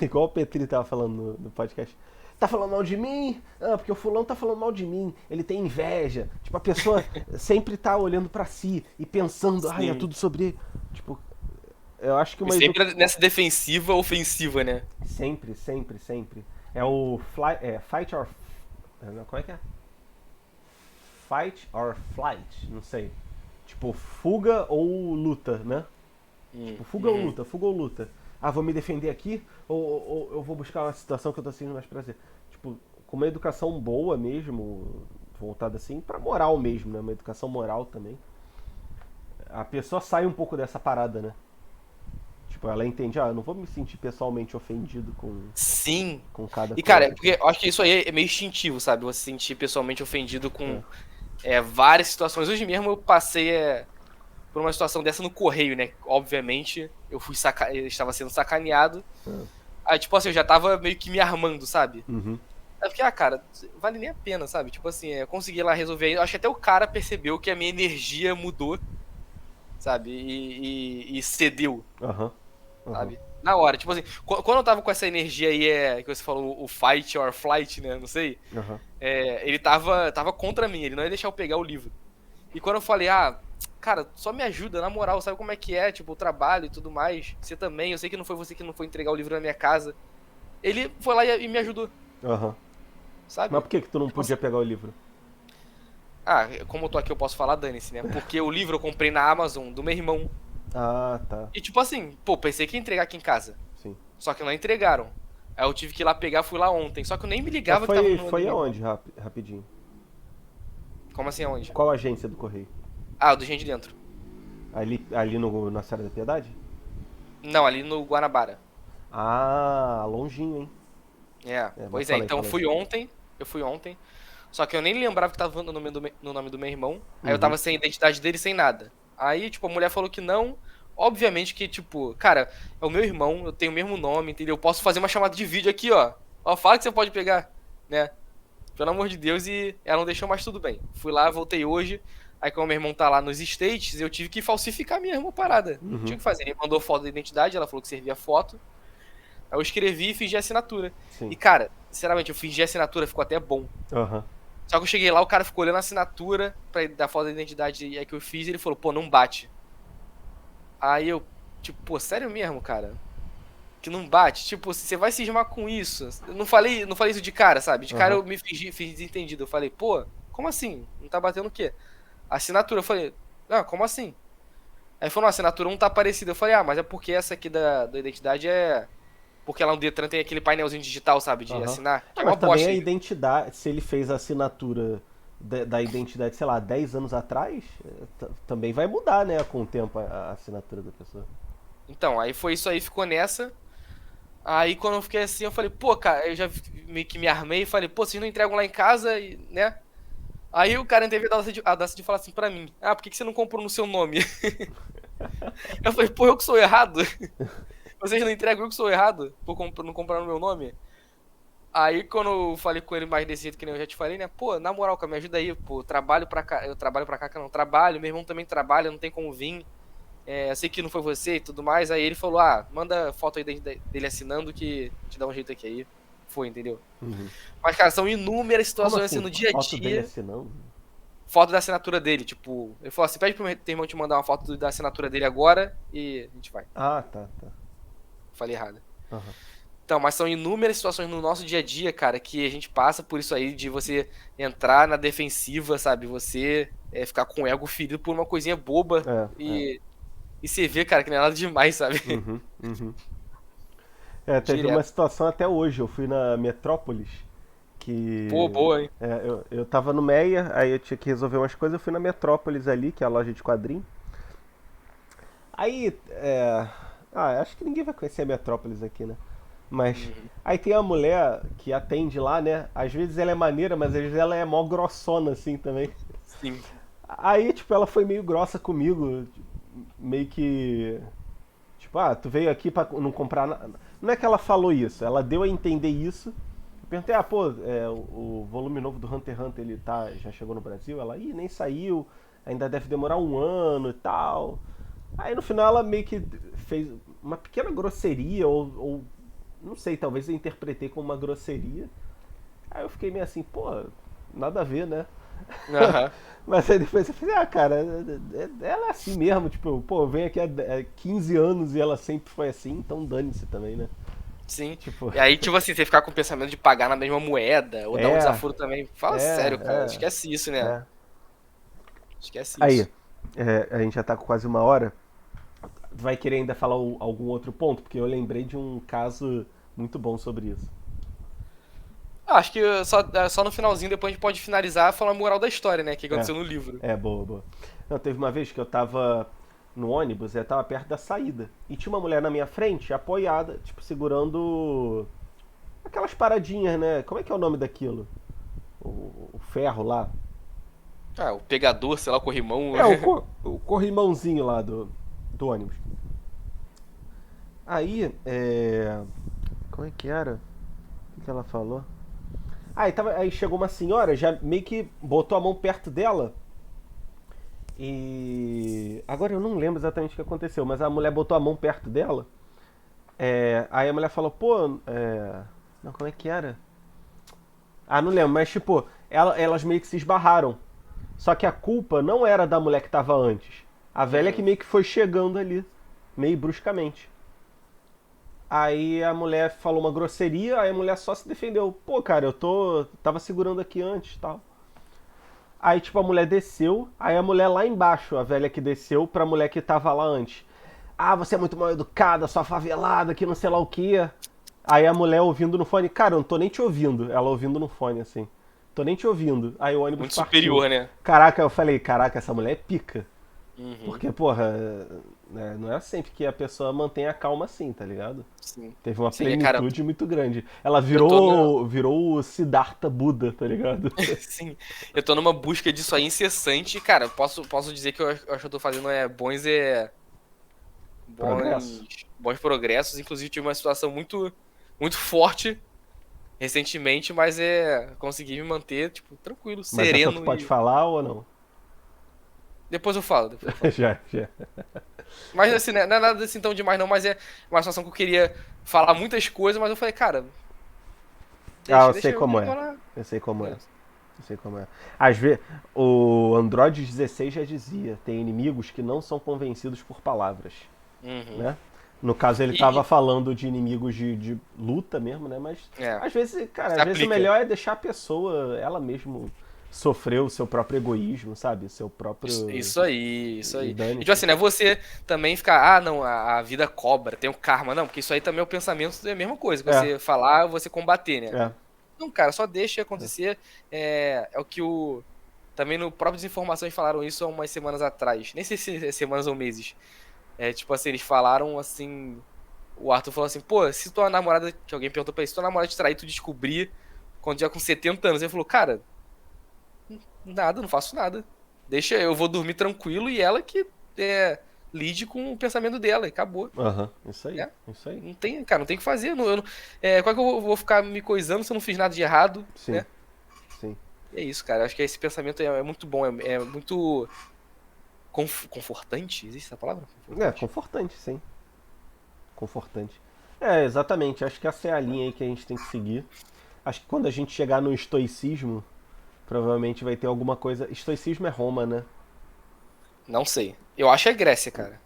S1: igual o Petri tava falando no podcast. Tá falando mal de mim? Ah, porque o fulano tá falando mal de mim. Ele tem inveja. Tipo, a pessoa sempre tá olhando pra si e pensando, ai, é
S2: Sim.
S1: tudo sobre ele. Tipo, eu acho que
S2: E sempre nessa defensiva ofensiva, né?
S1: Sempre, sempre, sempre. É o Fight or... Não, como é que é? Fight or Flight, não sei. Tipo, fuga ou luta, né? Tipo, fuga ou
S2: Uhum.
S1: luta, fuga ou luta. Ah, vou me defender aqui ou eu vou buscar uma situação que eu tô sentindo mais prazer. Tipo, com uma educação boa mesmo, voltada assim, pra moral mesmo, né? Uma educação moral também. A pessoa sai um pouco dessa parada, né? Tipo, ela entende, eu não vou me sentir pessoalmente ofendido com,
S2: Sim.
S1: com cada
S2: E, cara,
S1: coisa
S2: é
S1: aqui.
S2: porque eu acho que isso aí é meio instintivo, sabe? Você se sentir pessoalmente ofendido
S1: É.
S2: com várias situações. Hoje mesmo eu passei por uma situação dessa no correio, né? Obviamente, eu estava sendo sacaneado.
S1: É.
S2: Aí, tipo assim, eu já tava meio que me armando, sabe?
S1: Uhum.
S2: Aí eu fiquei, cara, vale nem a pena, sabe? Tipo assim, eu consegui lá resolver. Eu acho que até o cara percebeu que a minha energia mudou, sabe? E cedeu,
S1: Aham. Aham.
S2: sabe? Na hora, tipo assim, quando eu tava com essa energia aí, que você falou, o fight or flight, né? Não sei.
S1: Aham.
S2: Ele tava contra mim, ele não ia deixar eu pegar o livro. E quando eu falei, cara, só me ajuda, na moral, sabe como é que é, tipo, o trabalho e tudo mais. Você também, eu sei que não foi você que não foi entregar o livro na minha casa. Ele foi lá e me ajudou,
S1: Aham. Mas
S2: sabe?
S1: por que que tu não
S2: Tipo
S1: podia
S2: assim,
S1: pegar o livro?
S2: como eu tô aqui, eu posso falar, dane-se, né? Porque o livro eu comprei na Amazon, do meu irmão.
S1: Ah, tá.
S2: E tipo assim, pô, pensei que ia entregar aqui em casa.
S1: Sim.
S2: Só que não entregaram. Aí eu tive que ir lá pegar, fui lá ontem. Só que eu nem me
S1: Mas
S2: ligava que tava
S1: foi,
S2: no nome do
S1: foi
S2: meu irmão.
S1: aonde, rapidinho?
S2: Como assim, aonde?
S1: Qual agência do Correio?
S2: Ah, o do Gente de Dentro.
S1: Ali no, na Serra da Piedade?
S2: Não, ali no Guanabara.
S1: Ah, longinho, hein? Mas
S2: Pois é,
S1: fala aí,
S2: então
S1: fala aí.
S2: eu fui ontem, só que eu nem lembrava que tava no nome do meu irmão, aí eu
S1: Uhum.
S2: tava sem a identidade dele, sem nada. Aí, tipo, a mulher falou que não, obviamente que, tipo, cara, é o meu irmão, eu tenho o mesmo nome, entendeu? Eu posso fazer uma chamada de vídeo aqui, ó. Ó, fala que você pode pegar, né? Pelo amor de Deus, e ela não deixou, mas tudo bem. Fui lá, voltei hoje, aí como meu irmão tá lá nos States, eu tive que falsificar minha irmã parada. Não tinha
S1: Uhum.
S2: o que fazer, ele mandou foto da identidade, ela falou que servia foto, aí eu escrevi e fingi a assinatura. E,
S1: Sim.
S2: cara, sinceramente, eu fingi a assinatura, ficou até bom.
S1: Aham.
S2: Só que eu cheguei lá, o cara ficou olhando a assinatura pra dar foto da identidade que eu fiz e ele falou, pô, não bate. Aí eu, tipo, pô, sério mesmo, cara? que não bate. Tipo, você vai cismar com isso. Eu não falei isso de cara, sabe? De cara
S1: Aham.
S2: eu me fiz desentendido. Eu falei, pô, como assim? Não tá batendo o quê? Assinatura. Eu falei, ah, como assim? Aí falou, a assinatura não tá parecida. Eu falei, ah, mas é porque essa aqui da identidade é. Porque lá no Detran tem aquele painelzinho digital, sabe? De
S1: Aham.
S2: assinar. Que
S1: Ah,
S2: é uma
S1: mas também
S2: bosta.
S1: a identidade, se ele fez a assinatura da identidade, sei lá, 10 anos atrás, também vai mudar, né, com o tempo a assinatura da pessoa.
S2: Então, aí foi isso aí, ficou nessa. Aí quando eu fiquei assim, eu falei, pô, cara, eu já meio que me armei e falei, pô, vocês não entregam lá em casa, e, né? Aí o cara teve a audácia de falar assim pra mim, ah, por que que você não comprou no seu nome? Eu falei, pô, eu que sou errado? Vocês não entregam, eu que sou errado? Por não comprar no meu nome? Aí quando eu falei com ele mais desse jeito que nem eu já te falei, né? Pô, na moral, cara, me ajuda aí, pô, eu trabalho pra cá que eu não trabalho, meu irmão também trabalha, não tem como vir. Eu sei que não foi você e tudo mais. Aí ele falou, ah, manda foto aí dele assinando que te dá um jeito aqui aí. Foi, entendeu?
S1: Uhum.
S2: Mas, cara, são inúmeras
S1: Como
S2: situações assim
S1: assim?
S2: no dia a
S1: Foto dele
S2: dia.
S1: assinando?
S2: Foto da assinatura dele, tipo, ele falou assim, pede pro meu irmão te mandar uma foto da assinatura dele agora e a gente vai.
S1: Ah, tá, tá.
S2: Falei errado.
S1: Aham.
S2: Então, mas são inúmeras situações no nosso dia a dia, cara, que a gente passa por isso aí de você entrar na defensiva, sabe? Você ficar com o ego ferido por uma coisinha boba
S1: É, é.
S2: e você vê, cara, que não é nada demais, sabe?
S1: Uhum, uhum. É, teve uma
S2: Direto.
S1: situação até hoje, eu fui na Metrópolis,
S2: Pô,
S1: que
S2: boa, hein?
S1: eu tava no Meia, aí eu tinha que resolver umas coisas, eu fui na Metrópolis ali, que é a loja de quadrinhos. Aí, acho que ninguém vai conhecer a Metrópolis aqui, né? Mas
S2: Uhum.
S1: aí tem a mulher que atende lá, né? Às vezes ela é maneira, mas às vezes ela é mó grossona assim também.
S2: Sim.
S1: Aí, tipo, ela foi meio grossa comigo, meio que tipo, ah, tu veio aqui pra não comprar nada. Não é que ela falou isso, ela deu a entender isso. Eu perguntei, ah, pô, o volume novo do Hunter x Hunter, ele já chegou no Brasil? Ela, ih, nem saiu, ainda deve demorar um ano e tal. Aí no final ela meio que fez uma pequena grosseria, ou não sei, talvez eu interpretei como uma grosseria. Aí eu fiquei meio assim, pô, nada a ver, né?
S2: Aham.
S1: Mas aí depois eu falei, ah, cara, ela é assim mesmo, tipo, pô, eu venho aqui há 15 anos e ela sempre foi assim, então dane-se também, né?
S2: Sim.
S1: Tipo,
S2: E aí, tipo assim, você ficar com o pensamento de pagar na mesma moeda, ou dar um
S1: é,
S2: desaforo também. Fala sério, cara.
S1: é,
S2: Esquece isso, né?
S1: é.
S2: Esquece
S1: Aí,
S2: isso.
S1: a gente já tá com quase uma hora. Vai querer ainda falar algum outro ponto? Porque eu lembrei de um caso muito bom sobre isso.
S2: Ah, acho que só no finalzinho, depois a gente pode finalizar falando a moral da história, né? Que
S1: É,
S2: aconteceu no livro.
S1: boa, boa. Não, teve uma vez que eu tava no ônibus, eu tava perto da saída. E tinha uma mulher na minha frente, apoiada, tipo, segurando aquelas paradinhas, né? Como é que é o nome daquilo? O ferro lá.
S2: Ah, o pegador, sei lá, o corrimão.
S1: O corrimãozinho lá do ônibus. Aí, como é que era? O que ela falou? Aí chegou uma senhora, já meio que botou a mão perto dela. E. Agora eu não lembro exatamente o que aconteceu, mas a mulher botou a mão perto dela. Aí a mulher falou, pô, não, como é que era? Ah, não lembro, mas tipo, elas meio que se esbarraram. Só que a culpa não era da mulher que tava antes. A velha que
S2: Uhum.
S1: meio que foi chegando ali, meio bruscamente. Aí a mulher falou uma grosseria, aí a mulher só se defendeu. Pô, cara, tava segurando aqui antes, tal. Aí tipo a mulher desceu, aí a mulher lá embaixo, a velha que desceu pra mulher que tava lá antes. Ah, você é muito mal educada, sua favelada, que não sei lá o que. Aí a mulher ouvindo no fone, cara, eu não tô nem te ouvindo. Ela ouvindo no fone, assim. Tô nem te ouvindo. Aí o ônibus
S2: Muito
S1: partiu.
S2: superior, né?
S1: Caraca, eu falei, caraca, essa mulher é pica.
S2: Uhum.
S1: Porque, porra, né, não é sempre que a pessoa mantém a calma assim, tá ligado?
S2: Sim.
S1: Teve uma
S2: Sim, cara,
S1: plenitude muito grande. Ela
S2: eu tô na.
S1: virou o Siddhartha Buda, tá ligado?
S2: Sim, eu tô numa busca disso aí incessante. Cara, posso dizer que eu acho que eu tô fazendo
S1: Progresso.
S2: bons progressos. Inclusive, tive uma situação muito forte recentemente, mas consegui me manter, tipo, tranquilo,
S1: Mas essa tu
S2: sereno
S1: pode
S2: e.
S1: falar ou não?
S2: Depois eu falo, depois eu falo.
S1: Já, já.
S2: Mas assim, não é nada assim tão demais, não, mas é uma situação que eu queria falar muitas coisas, mas eu falei, cara,
S1: Ah, eu sei
S2: deixa eu
S1: como é.
S2: falar.
S1: Eu sei como é. Eu sei como é. Às vezes, o Android 16 já dizia: tem inimigos que não são convencidos por palavras,
S2: Uhum.
S1: né? No caso, ele tava
S2: E,
S1: falando de inimigos de luta mesmo, né? Mas
S2: é,
S1: às vezes, cara,
S2: se
S1: às vezes o
S2: aplica.
S1: melhor é deixar a pessoa, ela mesmo, sofrer o seu próprio egoísmo, sabe? O seu próprio.
S2: Isso aí, isso
S1: E
S2: aí. E tipo
S1: dane-se.
S2: assim, não é você também ficar, ah, não, a vida cobra, tem o karma. Não, porque isso aí também é o pensamento, é a mesma coisa. Que
S1: É,
S2: você falar, você combater, né?
S1: é.
S2: Não, cara, só deixa acontecer. É o que o. Também no próprio Desinformações falaram isso há umas semanas atrás. Nem sei se é semanas ou meses. É tipo assim, eles falaram assim. O Arthur falou assim, pô, se tua namorada. Que alguém perguntou pra ele, se tua namorada te trair, tu descobrir quando já com 70 anos. Ele falou, cara, nada, não faço nada. Deixa, eu vou dormir tranquilo e ela que lide com o pensamento dela e acabou.
S1: Aham, isso aí,
S2: Né?
S1: isso aí.
S2: Não tem, cara, não tem o que fazer. Qual é que eu vou ficar me coisando se eu não fiz nada de errado,
S1: Sim,
S2: né?
S1: sim.
S2: E é isso, cara. Acho que esse pensamento é muito bom, é muito confortante. Existe essa palavra?
S1: É,
S2: Confortante.
S1: confortante, sim. Confortante. É, exatamente. Acho que essa é a linha aí que a gente tem que seguir. Acho que quando a gente chegar no estoicismo, provavelmente vai ter alguma coisa. Estoicismo é Roma, né?
S2: Não sei. Eu acho que é Grécia, cara.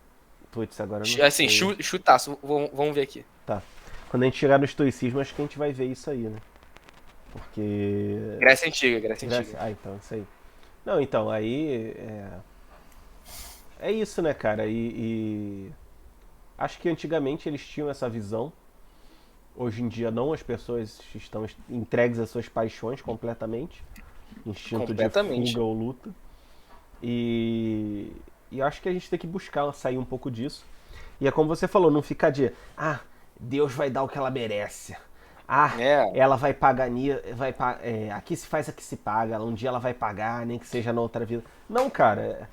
S1: Putz, agora eu não
S2: Assim,
S1: sei.
S2: chutaço. Vamos ver aqui.
S1: Tá. Quando a gente chegar no estoicismo, acho que a gente vai ver isso aí, né? Porque.
S2: Grécia Antiga, Grécia
S1: Grécia.
S2: Antiga.
S1: Ah, então, isso aí. Não, então, aí. É isso, né, cara? E acho que antigamente eles tinham essa visão. Hoje em dia não, as pessoas estão entregues às suas paixões completamente. Instinto de fuga
S2: Completamente.
S1: ou luta. E, e acho que a gente tem que buscar sair um pouco disso. E é como você falou, não ficar de Deus vai dar o que ela merece.
S2: É.
S1: Ela vai pagar, aqui se faz, aqui se paga. Um dia ela vai pagar, nem que seja na outra vida. Não, cara,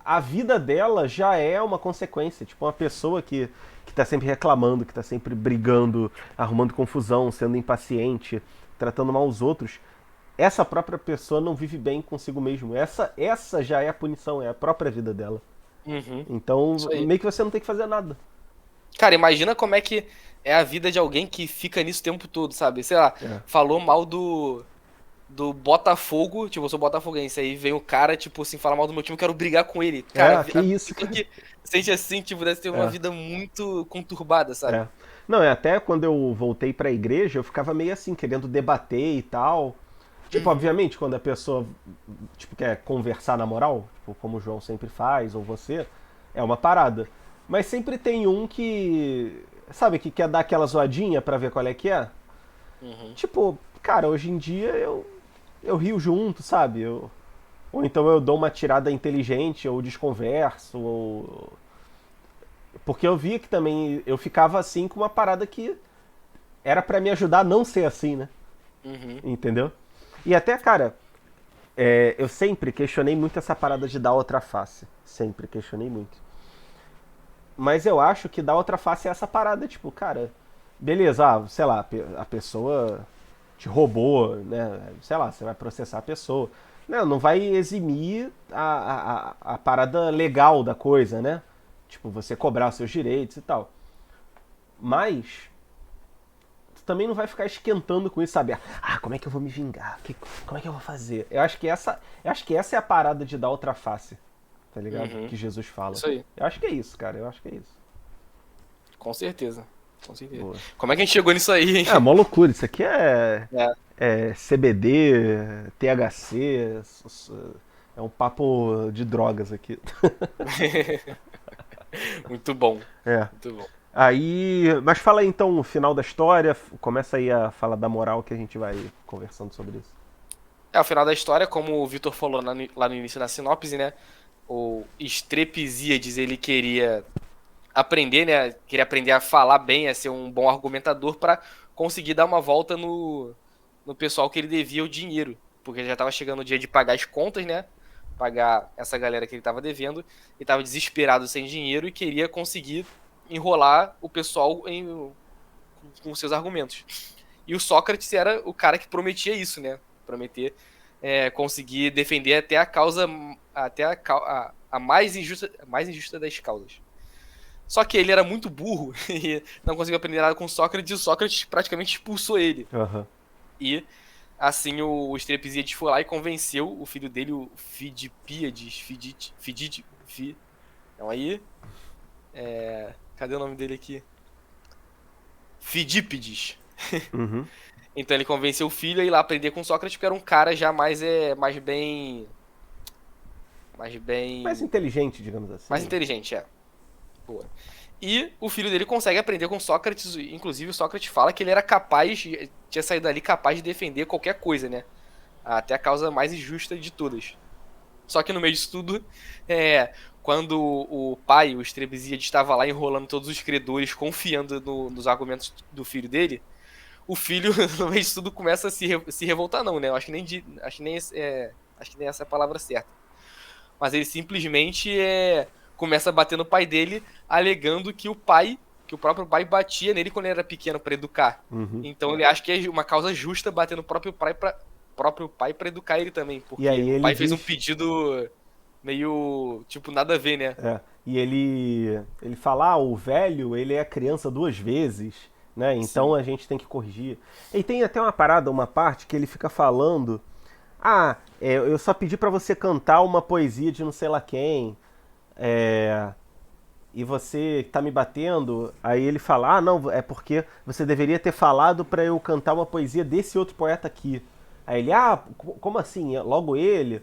S1: a vida dela já é uma consequência. Tipo, uma pessoa que tá sempre reclamando, que tá sempre brigando, arrumando confusão, sendo impaciente, tratando mal os outros, essa própria pessoa não vive bem consigo mesmo. Essa já é a punição, é a própria vida dela.
S2: Uhum.
S1: Então,
S2: Isso aí.
S1: meio que você não tem que fazer nada.
S2: Cara, imagina como é que é a vida de alguém que fica nisso o tempo todo, sabe? Sei lá,
S1: É.
S2: falou mal do Botafogo, tipo, eu sou botafoguense, aí vem o cara, tipo assim, fala mal do meu time, eu quero brigar com ele. Cara,
S1: Que isso,
S2: alguém
S1: cara.
S2: que sente assim, tipo, deve ter uma
S1: É,
S2: vida muito conturbada,
S1: é.
S2: sabe?
S1: Não, é até quando eu voltei pra igreja, eu ficava meio assim, querendo debater e tal. Tipo,
S2: Uhum.
S1: obviamente, quando a pessoa tipo, quer conversar na moral, tipo, como o João sempre faz, ou você, é uma parada. Mas sempre tem um que, sabe, que quer dar aquela zoadinha pra ver qual é que é.
S2: Uhum.
S1: Tipo, cara, hoje em dia eu rio junto, sabe? Ou então eu dou uma tirada inteligente, ou desconverso, ou. Porque eu via que também eu ficava assim com uma parada que era pra me ajudar a não ser assim, né?
S2: Uhum.
S1: Entendeu? E até, cara, eu sempre questionei muito essa parada de dar outra face. Sempre questionei muito. Mas eu acho que dar outra face é essa parada, tipo, cara, beleza, sei lá, a pessoa te roubou, né? Sei lá, você vai processar a pessoa. Não vai eximir a parada legal da coisa, né? Tipo, você cobrar os seus direitos e tal. Mas também não vai ficar esquentando com isso, sabe? Como é que eu vou me vingar? Como é que eu vou fazer? Eu acho que essa é a parada de dar outra face, tá ligado?
S2: Uhum.
S1: Que Jesus fala.
S2: Isso aí,
S1: Eu acho que é isso, cara. Eu acho que é isso.
S2: com certeza. Com certeza.
S1: Boa.
S2: Como é que a gente chegou nisso aí, hein?
S1: É, mó loucura. Isso aqui é,
S2: É.
S1: é CBD, THC. É um papo de drogas aqui.
S2: Muito bom.
S1: É.
S2: Muito bom.
S1: Mas fala aí então o final da história. Começa aí a falar da moral que a gente vai conversando sobre isso.
S2: O final da história, como o Vitor falou lá no início da sinopse, né? O Estrepizíades, ele queria aprender, né? Queria aprender a falar bem, a ser um bom argumentador para conseguir dar uma volta no pessoal que ele devia o dinheiro. Porque já estava chegando o dia de pagar as contas, né? Pagar essa galera que ele estava devendo. E estava desesperado sem dinheiro e queria conseguir enrolar o pessoal com seus argumentos. E o Sócrates era o cara que prometia isso, né? Prometer conseguir defender até a causa, até a mais injusta das causas. Só que ele era muito burro e não conseguiu aprender nada com Sócrates, e o Sócrates praticamente expulsou ele.
S1: Aham.
S2: E assim o Estrepizíades foi lá e convenceu o filho dele, o Fidipíades, então aí Cadê o nome dele aqui? Fidípides.
S1: Uhum.
S2: Então ele convenceu o filho a ir lá aprender com Sócrates, porque era um cara já mais bem. Mais
S1: Mais
S2: bem.
S1: inteligente, digamos
S2: Mais
S1: assim.
S2: inteligente, é. Boa. E o filho dele consegue aprender com Sócrates, inclusive o Sócrates fala que ele era capaz, tinha saído dali capaz de defender qualquer coisa, né? Até a causa mais injusta de todas. Só que no meio disso tudo, quando o pai, o Estrebizíade, estava lá enrolando todos os credores, confiando nos argumentos do filho dele, o filho, no meio disso tudo, começa a se revoltar, não, né? Eu acho que nem, acho que nem essa é a palavra certa. Mas ele simplesmente começa a bater no pai dele, alegando que o próprio pai batia nele quando ele era pequeno para educar.
S1: Uhum.
S2: Então ele acha que é uma causa justa bater no próprio pai para educar ele também,
S1: E
S2: porque
S1: aí
S2: o
S1: ele
S2: pai fez um
S1: diz.
S2: pedido meio, tipo, nada a ver, né?
S1: E ele fala, ah, o velho, ele é criança duas vezes, né? Então
S2: Sim.
S1: a gente tem que corrigir. E tem até uma parada, uma parte que ele fica falando, ah, eu só pedi pra você cantar uma poesia de não sei lá quem, é, e você tá me batendo. Aí ele fala, ah, não, é porque você deveria ter falado pra eu cantar uma poesia desse outro poeta aqui. Aí ele, ah, como assim? Logo ele?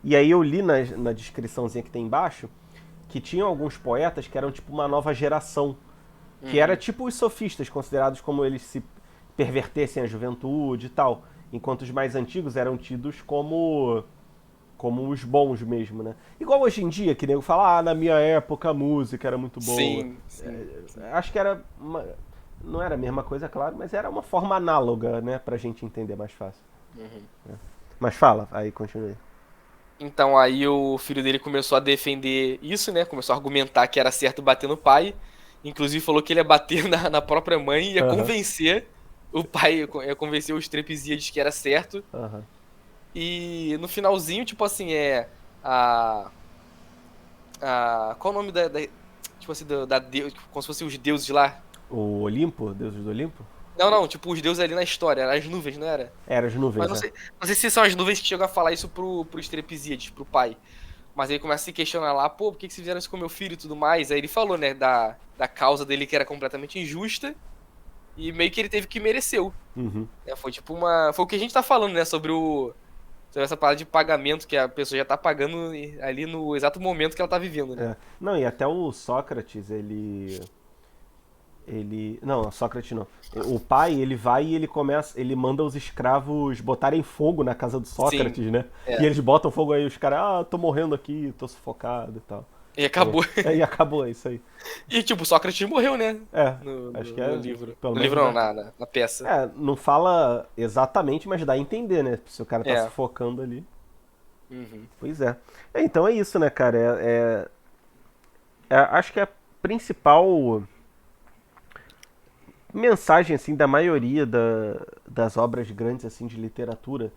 S1: E aí eu li na descriçãozinha que tem embaixo que tinham alguns poetas que eram tipo uma nova geração, que era
S2: Uhum.
S1: tipo os sofistas, considerados como eles se pervertessem a juventude e tal, enquanto os mais antigos eram tidos como os bons mesmo, né? Igual hoje em dia, que nego fala, ah, na minha época a música era muito boa.
S2: Sim, sim, sim.
S1: Acho que era não era a mesma coisa, claro, mas era uma forma análoga, né, pra gente entender mais fácil.
S2: Uhum.
S1: Mas fala, aí continue.
S2: Então aí o filho dele começou a defender isso, né? Começou a argumentar que era certo bater no pai. Inclusive falou que ele ia bater na própria mãe e ia
S1: Aham,
S2: convencer o pai, ia convencer os Trapezíades que era certo.
S1: aham.
S2: E no finalzinho, tipo assim, a. Qual o nome tipo assim, como se fossem os deuses lá?
S1: O Olimpo, deuses do Olimpo?
S2: Não, não, tipo, os deuses ali na história, eram as nuvens, não era?
S1: Era as
S2: Mas
S1: nuvens, é.
S2: não sei se são as nuvens que chegam a falar isso pros Trapezíades, pro pai. Mas aí começa a se questionar lá, pô, por que vocês fizeram isso com meu filho e tudo mais? Aí ele falou, né, da causa dele que era completamente injusta e meio que ele teve que mereceu.
S1: Uhum.
S2: Foi tipo uma. Foi o que a gente tá falando, né, sobre essa parada de pagamento que a pessoa já tá pagando ali no exato momento que ela tá vivendo, né?
S1: É. Não, e até o Sócrates, não, Sócrates não. O pai, ele vai e ele começa. Ele manda os escravos botarem fogo na casa do
S2: Sim,
S1: Sócrates, né? E
S2: é.
S1: eles botam fogo aí, os caras, ah, tô morrendo aqui, tô sufocado e tal.
S2: E acabou.
S1: E acabou, é isso aí.
S2: E tipo, Sócrates morreu, né?
S1: É,
S2: No,
S1: acho
S2: no,
S1: que
S2: no
S1: é.
S2: livro.
S1: Pelo
S2: No
S1: menos
S2: livro não,
S1: dá.
S2: na peça.
S1: Não fala exatamente, mas dá a entender, né? Se o cara tá
S2: É.
S1: sufocando ali.
S2: Uhum.
S1: Pois é. Então é isso, né, cara? Acho que a principal mensagem assim da maioria das obras grandes assim de literatura,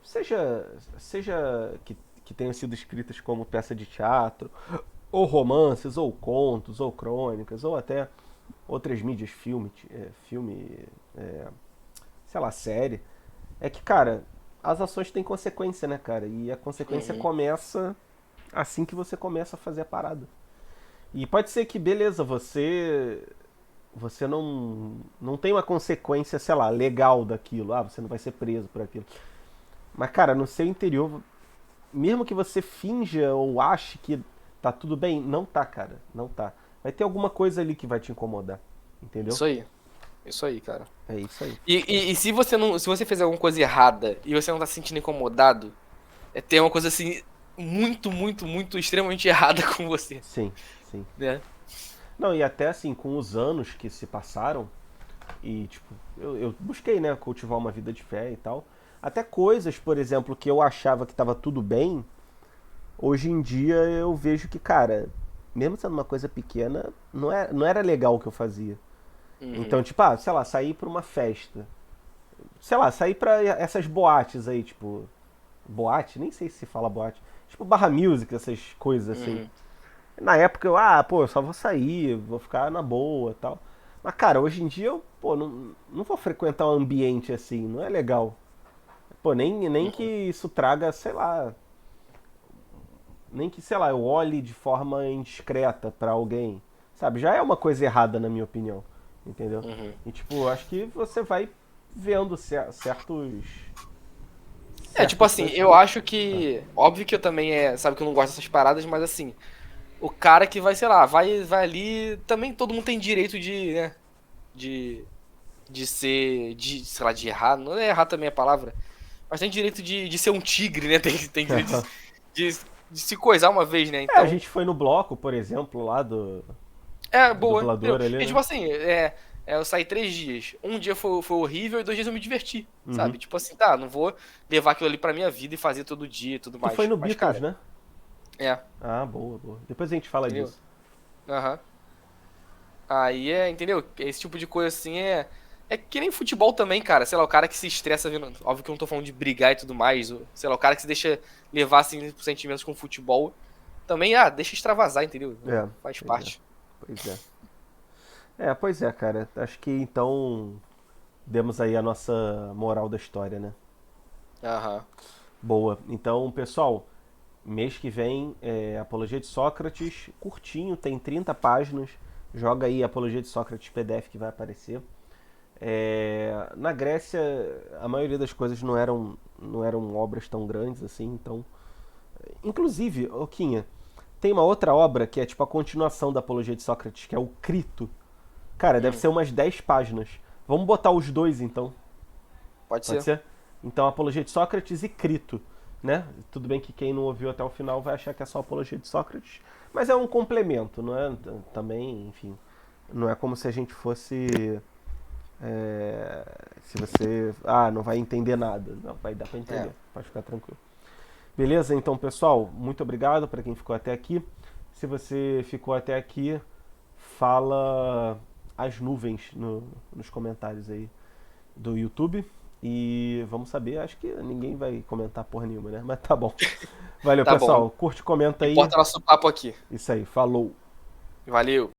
S1: seja que tenham sido escritas como peça de teatro, ou romances, ou contos, ou crônicas, ou até outras mídias, filme, é, sei lá, série, é que, cara, as ações têm consequência, né, cara? E a consequência
S2: Uhum.
S1: começa assim que você começa a fazer a parada. E pode ser que, beleza, você não tem uma consequência, sei lá, legal daquilo. Ah, você não vai ser preso por aquilo. Mas, cara, no seu interior, mesmo que você finja ou ache que tá tudo bem, não tá, cara. Não tá. Vai ter alguma coisa ali que vai te incomodar. Entendeu?
S2: Isso aí. Isso aí, cara.
S1: É isso aí.
S2: E se você não, se você fizer alguma coisa errada e você não tá se sentindo incomodado, tem uma coisa assim muito, muito, muito extremamente errada com você,
S1: Sim, sim.
S2: né?
S1: Não, e até assim, com os anos que se passaram, e tipo, eu busquei, né, cultivar uma vida de fé e tal. Até coisas, por exemplo, que eu achava que tava tudo bem, hoje em dia eu vejo que, cara, mesmo sendo uma coisa pequena, não era legal o que eu fazia.
S2: Uhum.
S1: Então, tipo, ah, sei lá, sair pra uma festa. Sei lá, sair pra essas boates aí, tipo. Boate? Nem sei se fala boate. Tipo, barra music, essas coisas assim.
S2: Uhum.
S1: Na época eu, pô, eu só vou sair, vou ficar na boa e tal. Mas, cara, hoje em dia eu, pô, não vou frequentar um ambiente assim, não é legal. Pô, nem que
S2: Uhum.
S1: isso traga, sei lá, nem que, sei lá, eu olhe de forma indiscreta pra alguém. sabe? Já é uma coisa errada, na minha opinião, entendeu?
S2: Uhum.
S1: E, tipo, acho que você vai vendo certos...
S2: É, tipo
S1: certas
S2: assim,
S1: coisas
S2: eu
S1: que...
S2: acho que. Óbvio que eu também sabe que eu não gosto dessas paradas, mas assim, o cara que vai, sei lá, vai ali. Também todo mundo tem direito de, né? De. De ser. De, sei lá, de errar. Não é errar também a palavra. Mas tem direito de ser um tigre, né? Tem direito de, de se coisar uma vez, né?
S1: É, a
S2: Então.
S1: gente foi no bloco, por exemplo, lá
S2: É,
S1: da
S2: boa, entendeu?
S1: dubladora ali,
S2: E
S1: né?
S2: tipo assim, eu saí 3 dias. Um dia foi horrível e 2 dias eu me diverti,
S1: Uhum.
S2: sabe? Tipo assim, tá, não vou levar aquilo ali pra minha vida e fazer todo dia e tudo
S1: Tu foi
S2: mais.
S1: no
S2: Mas,
S1: Beatles,
S2: cara,
S1: né?
S2: é,
S1: Ah, boa, boa. Depois a gente fala
S2: entendeu?
S1: disso.
S2: Aham. Aí entendeu? Esse tipo de coisa assim é. É que nem futebol também, cara. Sei lá, o cara que se estressa vendo. Óbvio que eu não tô falando de brigar e tudo mais. Sei lá, o cara que se deixa levar assim por sentimentos com futebol. Também, deixa extravasar, entendeu?
S1: É,
S2: Faz
S1: pois é.
S2: parte.
S1: Pois é. É, pois é, cara. Acho que então demos aí a nossa moral da história, né?
S2: Aham.
S1: Boa. Então, pessoal, mês que vem é Apologia de Sócrates, curtinho, tem 30 páginas. Joga aí Apologia de Sócrates PDF que vai aparecer. Na Grécia, a maioria das coisas não eram obras tão grandes assim, então. Inclusive, Oquinha, tem uma outra obra que é tipo a continuação da Apologia de Sócrates, que é o Crito. Cara, deve
S2: Hum,
S1: ser umas 10 páginas. Vamos botar os dois então.
S2: pode
S1: Pode
S2: ser.
S1: ser? Então, Apologia de Sócrates e Crito, né? Tudo bem que quem não ouviu até o final vai achar que é só Apologia de Sócrates, mas é um complemento, não é? Também, enfim, não é como se a gente fosse se você, não vai entender nada. Não, vai dar para
S2: É.
S1: entender. Pode ficar tranquilo. Beleza? Então, pessoal, muito obrigado para quem ficou até aqui. Se você ficou até aqui, fala as nuvens nos comentários aí do YouTube. E vamos saber, acho que ninguém vai comentar porra nenhuma, né? Mas tá bom. Valeu,
S2: Tá bom.
S1: pessoal. Curte, comenta aí.
S2: Importa nosso papo aqui.
S1: Isso aí, falou.
S2: Valeu.